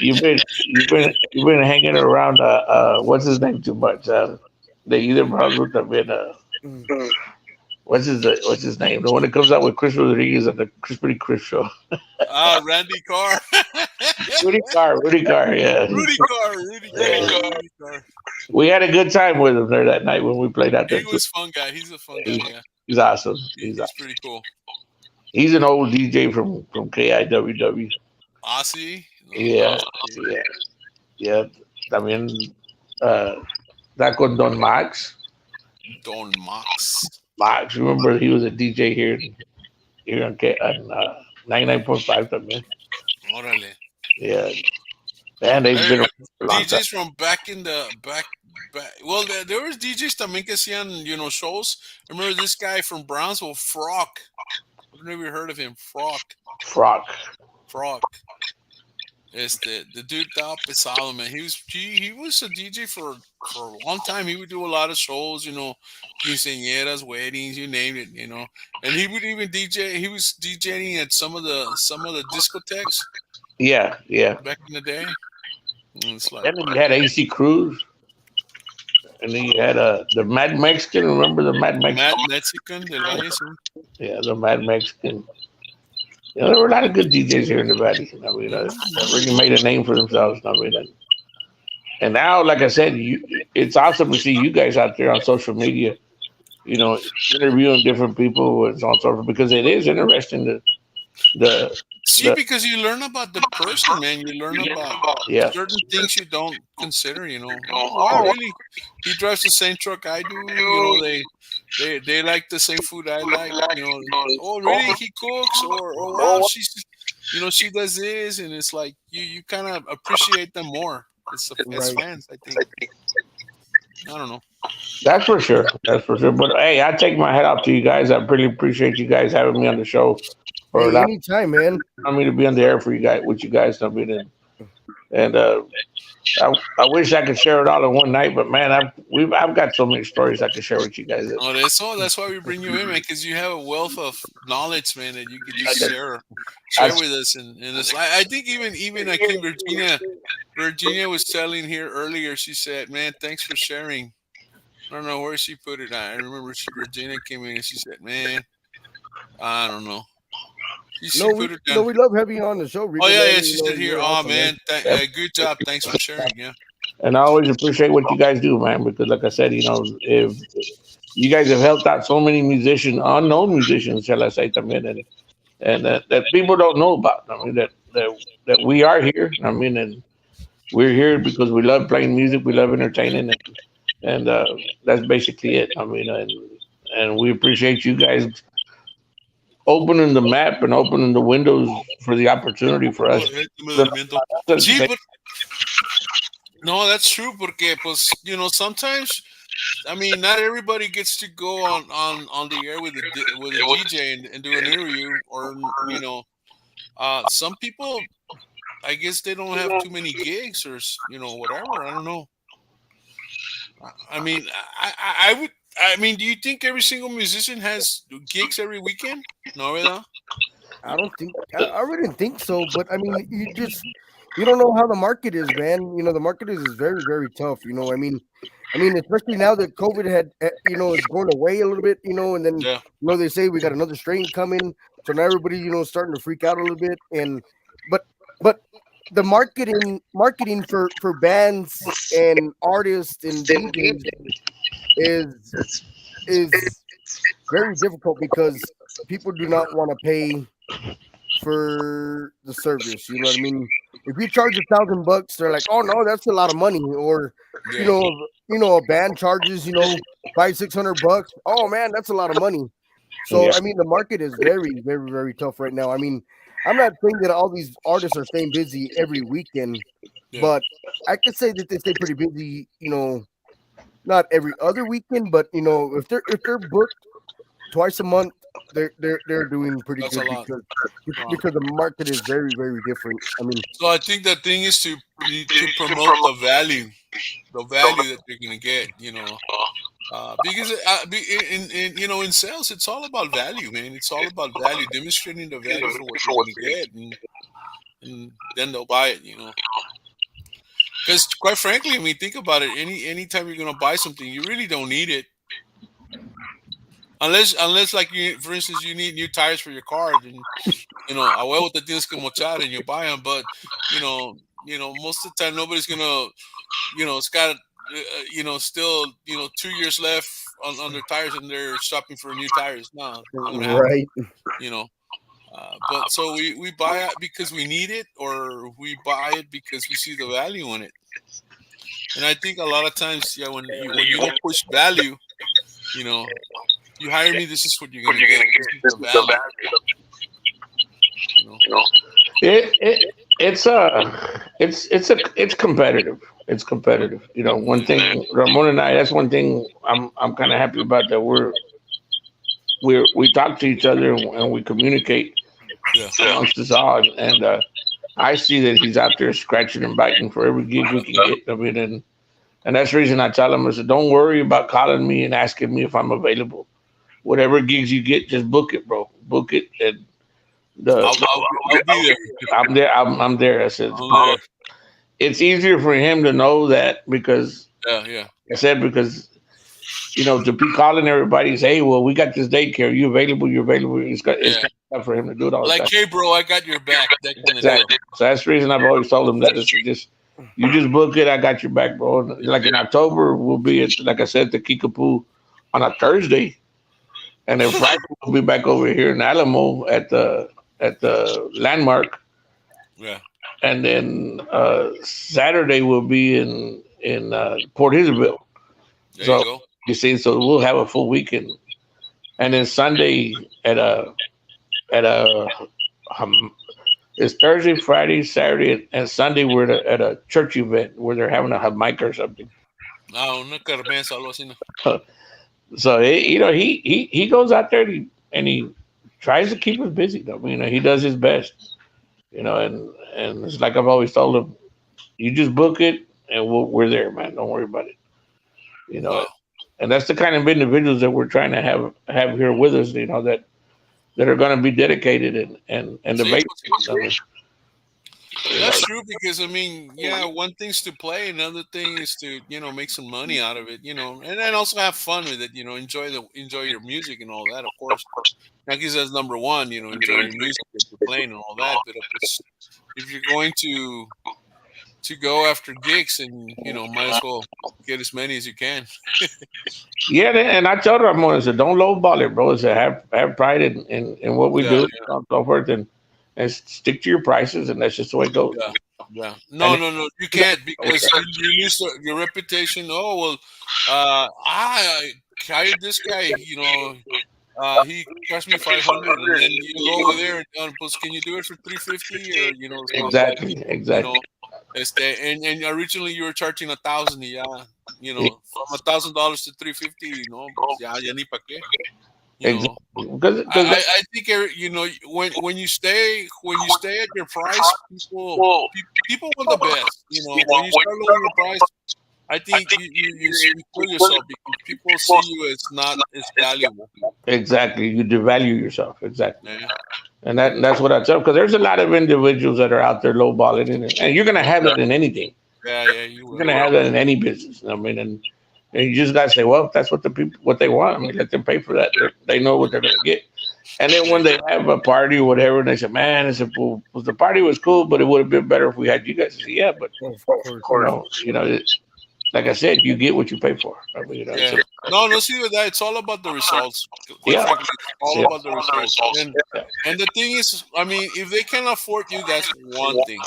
You've been hanging around what's his name too much. They either Raulito Navaira, Mm. what's his name? The one that comes out with Chris Rodriguez at the Crispy Chris show. Randy Carr. Rudy Carr, yeah. Rudy Carr. We had a good time with him there that night when we played out there He too. was fun guy. He's a fun guy. He's, Yeah, he's awesome. he's pretty cool. He's an old DJ from KIWW. Aussie. Yeah, yeah, yeah. I mean, uh, that con Don Don Mox. Max. Remember he was a DJ here on 99.5. I mean, Órale. yeah. And they've been Hey, around for a long time. DJs from back in the back. Well, there was DJs también que hacían, shows. I remember this guy from Brownsville, Frock. I've never heard of him. Frock. Frock. The dude estaba pesado, man. He was a DJ for a long time. He would do a lot of shows, quinceañeras, weddings, you name it, And he would even DJ. He was DJing at some of the discotheques Yeah, yeah. back in the day. And it's like And then you had AC Cruz, and then you had the Mad Mexican. Remember the Mad Mexican? Mad Mexican del Valle. Sí. Yeah, the Mad Mexican. There were a lot of good DJs here in the valley. I mean, that really made a name for themselves. I mean, and now, like I said, it's awesome to see you guys out there on social media. Interviewing different people and so on and so forth, because it is interesting. See, because you learn about the person, man. You learn about Yeah, certain things you don't consider. Oh, really? He drives the same truck I do. They like the same food I like. Oh, really? He cooks, or wow, she does this, and it's like you kind of appreciate them more as Right. fans. I think. I don't know. that's for sure. That's for sure. But hey, I take my hat off to you guys. I really appreciate you guys having me on the show, or Hey, allowing anytime, man. me to be on the air for you guys with you guys. I mean, and I wish I could share it all in one night, but man, I've got so many stories I could share with you guys. Oh, that's why we bring you in, man, because you have a wealth of knowledge, man, that you could just share with us. And it's I think even I think Virginia was telling here earlier. She said, "Man, thanks for sharing." I don't know where she put it. I remember Virginia came in and she said, "Man, I don't know." She put it down. we love having you on the show. Oh yeah, man. she said here. You're Oh awesome, man, good job. Thanks for sharing. Yeah. And I always appreciate what you guys do, man, because like I said, if you guys have helped out so many musicians, unknown musicians, shall I say, también, and that people don't know about. I mean, that we are here. I mean, and we're here because we love playing music, we love entertaining, and that's basically it. I mean, and we appreciate you guys opening the map and opening the windows for the opportunity for us. Sí, but no, that's true. Porque, pues, sometimes, I mean, not everybody gets to go on the air with a DJ and do an interview, or some people, I guess they don't have too many gigs, or whatever. I don't know. I mean, I would. I mean, do you think every single musician has gigs every weekend? No, ¿verdad? I don't think I really didn't think so, but I mean, you don't know how the market is, man. The market is very, very tough. I mean, especially now that COVID is going away a little bit, and then Yeah. they say we got another strain coming. So now everybody, starting to freak out a little bit. And but the marketing for bands and artists and DJs is is very difficult because people do not want to pay for the service. You know what I mean? If you charge $1,000, they're like, "Oh no, that's a lot of money." Or, Yeah. a band charges, $500-600. Oh man, that's a lot of money. So I mean, the market is very, very, very tough right now. I mean, I'm not saying that all these artists are staying busy every weekend, Yeah. but I could say that they stay pretty busy. Not every other weekend, but if they're booked twice a month, they're doing pretty That's good a lot. because the market is very, very different. I mean, So I think the thing is to promote the value that they're gonna get. Because in sales, it's all about value, man. It's all about value, demonstrating the value for what you're gonna get, and then they'll buy it. Because quite frankly, I mean, think about it. Anytime you're gonna buy something, you really don't need it. Unless like for instance, you need new tires for your car, and a huevo te tienes que mochar and you buy them. But most of the time nobody's gonna, it's got still 2 years left on their tires and they're shopping for new tires. No, not gonna happen. right? But so we buy it because we need it, or we buy it because we see the value in it. And I think a lot of times, when you don't push value, you hire me, this is what you're gonna get. This is the value. It's competitive. It's competitive. One thing, Ramon and I, that's one thing I'm kind of happy about, that we talk to each other and we communicate amongst us all. And I see that he's out there scratching and biting for every gig we can get. I mean, and that's the reason I tell him, I said, don't worry about calling me and asking me if I'm available. Whatever gigs you get, just book it, bro. Book it. And I'll be there. I'm there. I'm there. I said, it's easier for him to know that because I said, because to be calling everybody, say, hey, well, we got this daycare. Are you available? You're available. It's tough for him to do it all the time. Hey, bro, I got your back. That kind of exactly. So that's the reason I've always told him that. You just book it. I got your back, bro. Like in October, we'll be at, like I said, the Kickapoo on a Thursday. And then Friday we'll be back over here in Alamo at the Landmark. Yeah. And then Saturday we'll be in Port Isabel. There you go. You see, so we'll have a full weekend. And then Sunday it's Thursday, Friday, Saturday, and Sunday we're at a church event where they're having a Jamaica or something. No, algo así, no. So he goes out there and he tries to keep us busy though. He does his best. And it's like I've always told him, you just book it and we're there, man. Don't worry about it. Wow. And that's the kind of individuals that we're trying to have here with us. That are going to be dedicated and the basics. That's true, because one thing's to play, another thing is to make some money out of it, and then also have fun with it, enjoy your music and all that, of course. Yankees as number one, enjoy your music that you're playing and all that. But if you're going to go after gigs, and might as well get as many as you can. Yeah, and I told her, I said, don't lowball it, bro. I said, have pride in what we do, and so forth, and stick to your prices, and that's just the way it goes. Yeah. No, you can't, because you lose your reputation. Oh well, I hired this guy. He cost me $500, and then you go over there and can you do it for $350 or Exactly. And originally you were charging $1,000, from $1,000 to $350, ya ni pa qué. Because I think when you stay at your price, people want the best. When you start lowering your price, I think you kill yourself, because people see you as not as valuable. Exactly, you devalue yourself. Exactly, Yeah. and that's what I tell. Because there's a lot of individuals that are out there lowballing, and you're gonna have that in anything. Yeah, You're gonna have that in any business. I mean, and And you just gotta say, well, that's what the people what they want. I mean, let them pay for that. They know what they're gonna get. And then when they have a party or whatever, and they say, man, I said, well, the party was cool, but it would have been better if we had you guys. I said, yeah, but Of course. like I said, you get what you pay for. I mean, Yeah. No, see with that, it's all about the results. Quite Yeah. frankly, it's all Yeah. about the results. And the thing is, I mean, if they can afford you, that's one thing.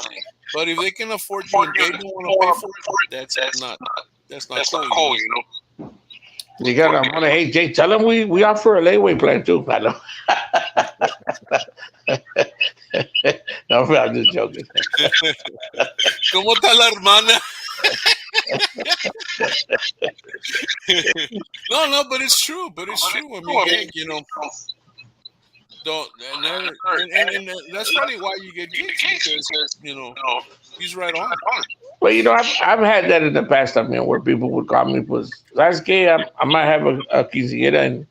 But if they can afford you and they don't want to pay for it, that's not cool. You know? You gotta want to. Hey, Jay, tell them we offer a layaway plan too. I know. No, I'm just joking. ¿Cómo está la hermana? No, but it's true. I mean, hey, you know, don't never, and that's probably why you get gigs because you know he's right on. Well, I've had that in the past. I mean, where people would call me, was last gay. I might have a quinceañera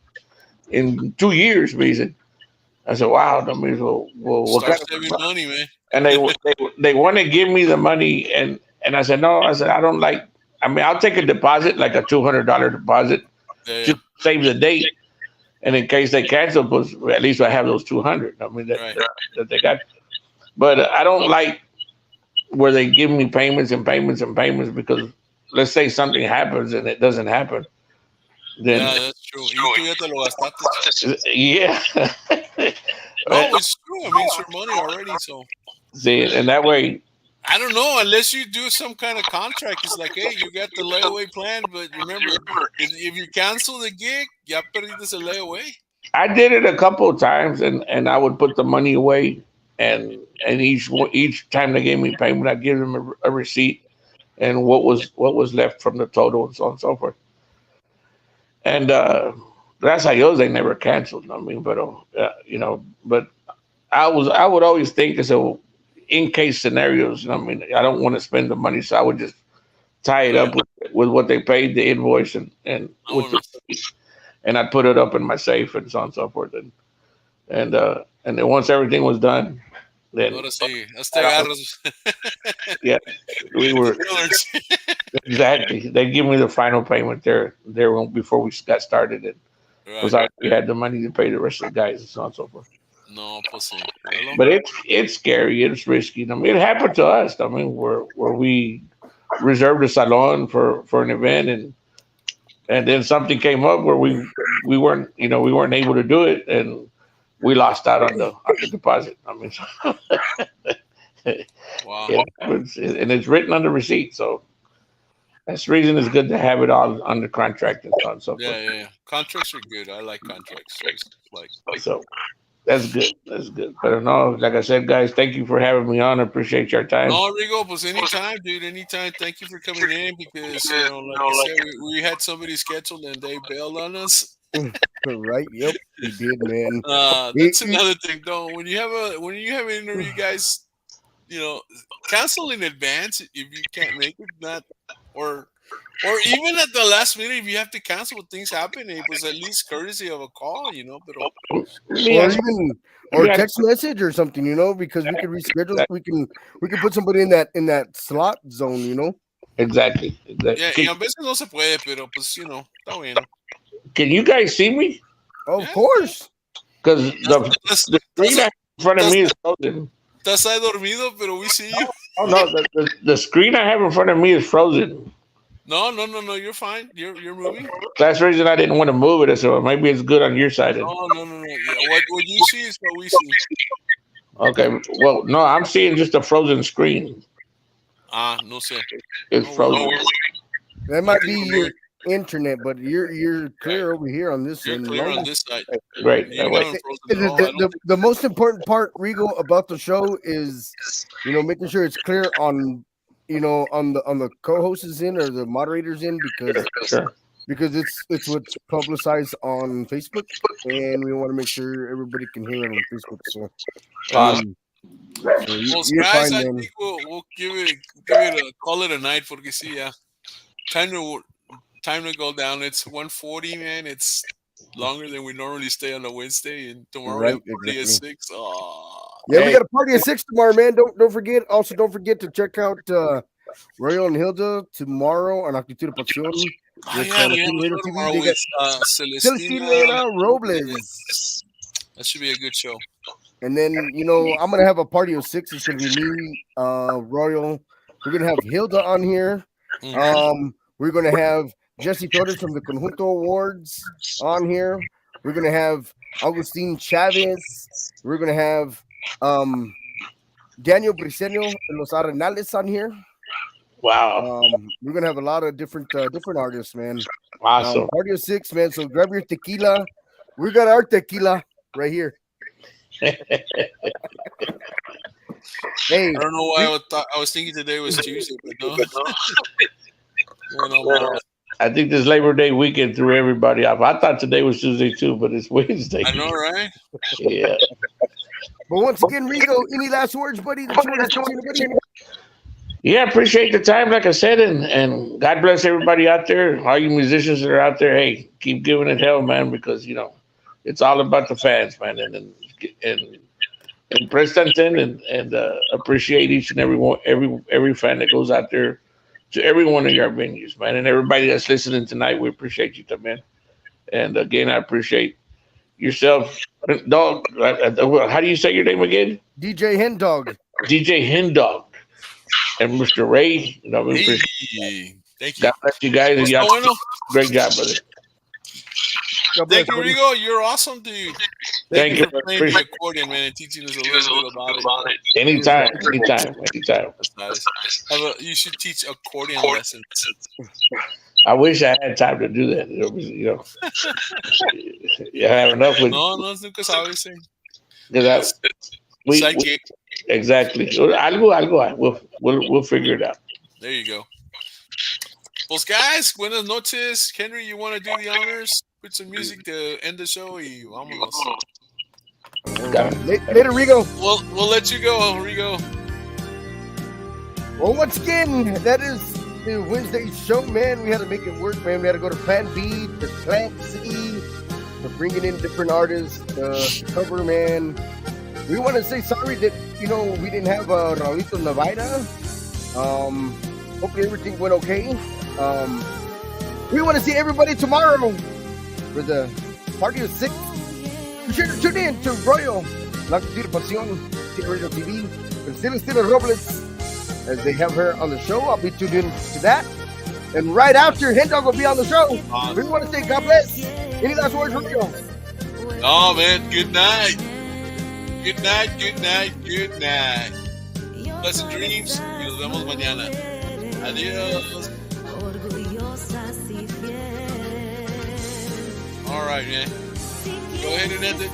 in 2 years, basically. I said, wow. I mean, well what Start kind of saving money, man. and they want to give me the money, and I said no. I said I don't like. I mean, I'll take a deposit, like a $200 deposit, Yeah. just save the date, and in case they cancel, because at least I have those 200. I mean Right. that they got. But I don't like where they give me payments and payments and payments, because let's say something happens and it doesn't happen, then Yeah, that's true. Y tú ya te lo gastaste. yeah. No, it's true. I mean, it's your money already. So See, and that way, I don't know, unless you do some kind of contract. It's like, hey, you got the layaway plan, but remember, if you cancel the gig, ya perdiste el layaway. I did it a couple of times, and I would put the money away, and each time they gave me payment, I'd give them a receipt and what was left from the total and so on and so forth. And gracias a Dios, they never canceled. I mean, but but I would always think, so in case scenarios. I mean, I don't want to spend the money, so I would just tie it up with what they paid, the invoice, and I'd put it up in my safe and so on and so forth. And then once everything was done, then Ahora sí, hasta agarras. yeah, we were exactly. They give me the final payment there before we got started, and because we had the money to pay the rest of the guys and so on and so forth. No, pues sí. But it's scary. It's risky. I mean, it happened to us. I mean, where we reserved a salon for an event, and then something came up where we weren't able to do it, and we lost out on the deposit. I mean, Wow. and it's written on the receipt, so that's the reason it's good to have it all under contract and so on and so forth. Yeah. Contracts are good. I like contracts. So that's good. That's good. But no, like I said, guys, thank you for having me on. I appreciate your time. No, Rigo, pues anytime, dude. Anytime. Thank you for coming in because, like I said, we had somebody scheduled and they bailed on us. Right? Yep, we did, man. That's another thing, though. When you have an interview, guys, cancel in advance if you can't make it. Not or even at the last minute, if you have to cancel, things happen. It was at least courtesy of a call, Or text message or something, because we could reschedule. We can put somebody in that slot zone, Exactly. Yeah, y a veces no se puede, pero pues está bueno. Can you guys see me? Of course. Because the screen in front of me is frozen. Estás ahí dormido, pero we see you. Oh no, the screen I have in front of me is frozen. No, you're fine. You're moving. That's the reason I didn't want to move it, so maybe it's good on your side. No. Yeah, what you see is what we see. Okay. Well, no, I'm seeing just a frozen screen. No sé. It's frozen. That might be your internet, but you're clear over here on this You're end. clear on this side. Great. The most important part, Rigo, about the show is, making sure it's clear on, on the co-hosts in or the moderators in, because it's what's publicized on Facebook, and we want to make sure everybody can hear it on Facebook. So, guys, I think we'll give it call it a night, porque sí, yeah. Time to go down. It's 1:40, man. It's longer than we normally stay on a Wednesday, and tomorrow we have a party at 6. Yeah, we got a party at 6 tomorrow, man. Don't forget. Also, don't forget to check out Royal and Hilda tomorrow on Actitud y Pasión. Oh, with yeah, we have Latino a Radio show TV. tomorrow They got with Celestina Robles. Robles. That should be a good show. And then, I'm going to have a party of 6. It's going to be me, Royal. We're going to have Hilda on here. Mhm. We're going to have Jesse Torres from the Conjunto Awards on here. We're going to have Agustin Chavez. We're going to have Daniel Briceño and Los Arenales on here. Wow. We're going to have a lot of different artists, man. Awesome. Party of 6, man. So grab your tequila. We got our tequila right here. Hey, I don't know why I was thinking today was Tuesday, but no. I think this Labor Day weekend threw everybody off. I thought today was Tuesday too, but it's Wednesday. I know, right? Yeah. But once again, Rigo, any last words, buddy? That you want to say, buddy? Yeah, appreciate the time, like I said, and God bless everybody out there. All you musicians that are out there, hey, keep giving it hell, man, because it's all about the fans, man, and present and appreciate each and every fan that goes out there to every one of your venues, man, and everybody that's listening tonight. We appreciate you, man. And again, I appreciate yourself, dog. How do you say your name again? DJ Hendawg. DJ Hendawg. And Mr. Ray, Hey, thank you. God bless you guys. And y'all, great job, brother. Bless, thank you, Rigo. You're awesome, dude. Thank you for playing the accordion, man, and teaching us a little bit about it. Anytime. That's nice. You should teach accordion lessons. I wish I had time to do that. You have enough with. No, nunca sabes, sí. We exactly. Algo. We'll figure it out. There you go. Well, guys, buenas noches. Henry, you want to do the honors? Put some music to end the show y vámonos. Later, Rigo. We'll let you go, Rigo. Well, once again, that is the Wednesday show, man. We had to make it work, man. We had to go to Plan B, to Plant C, to bringing in different artists, cover, man. We want to say sorry that, we didn't have Raulito Navaira. Hopefully everything went okay. We want to see everybody tomorrow for the Party of 6. Be sure to tune in to Royal, Actitud y Pasión, Radio TV, and Celestina Robles, as they have her on the show. I'll be tuned in to that. And right after, Hendawg will be on the show. We want to say God bless. Any last words, Royal? Oh, man, good night. Good night. Pleasant dreams. Y nos vemos mañana. Adiós. All right, man. Go ahead and end it.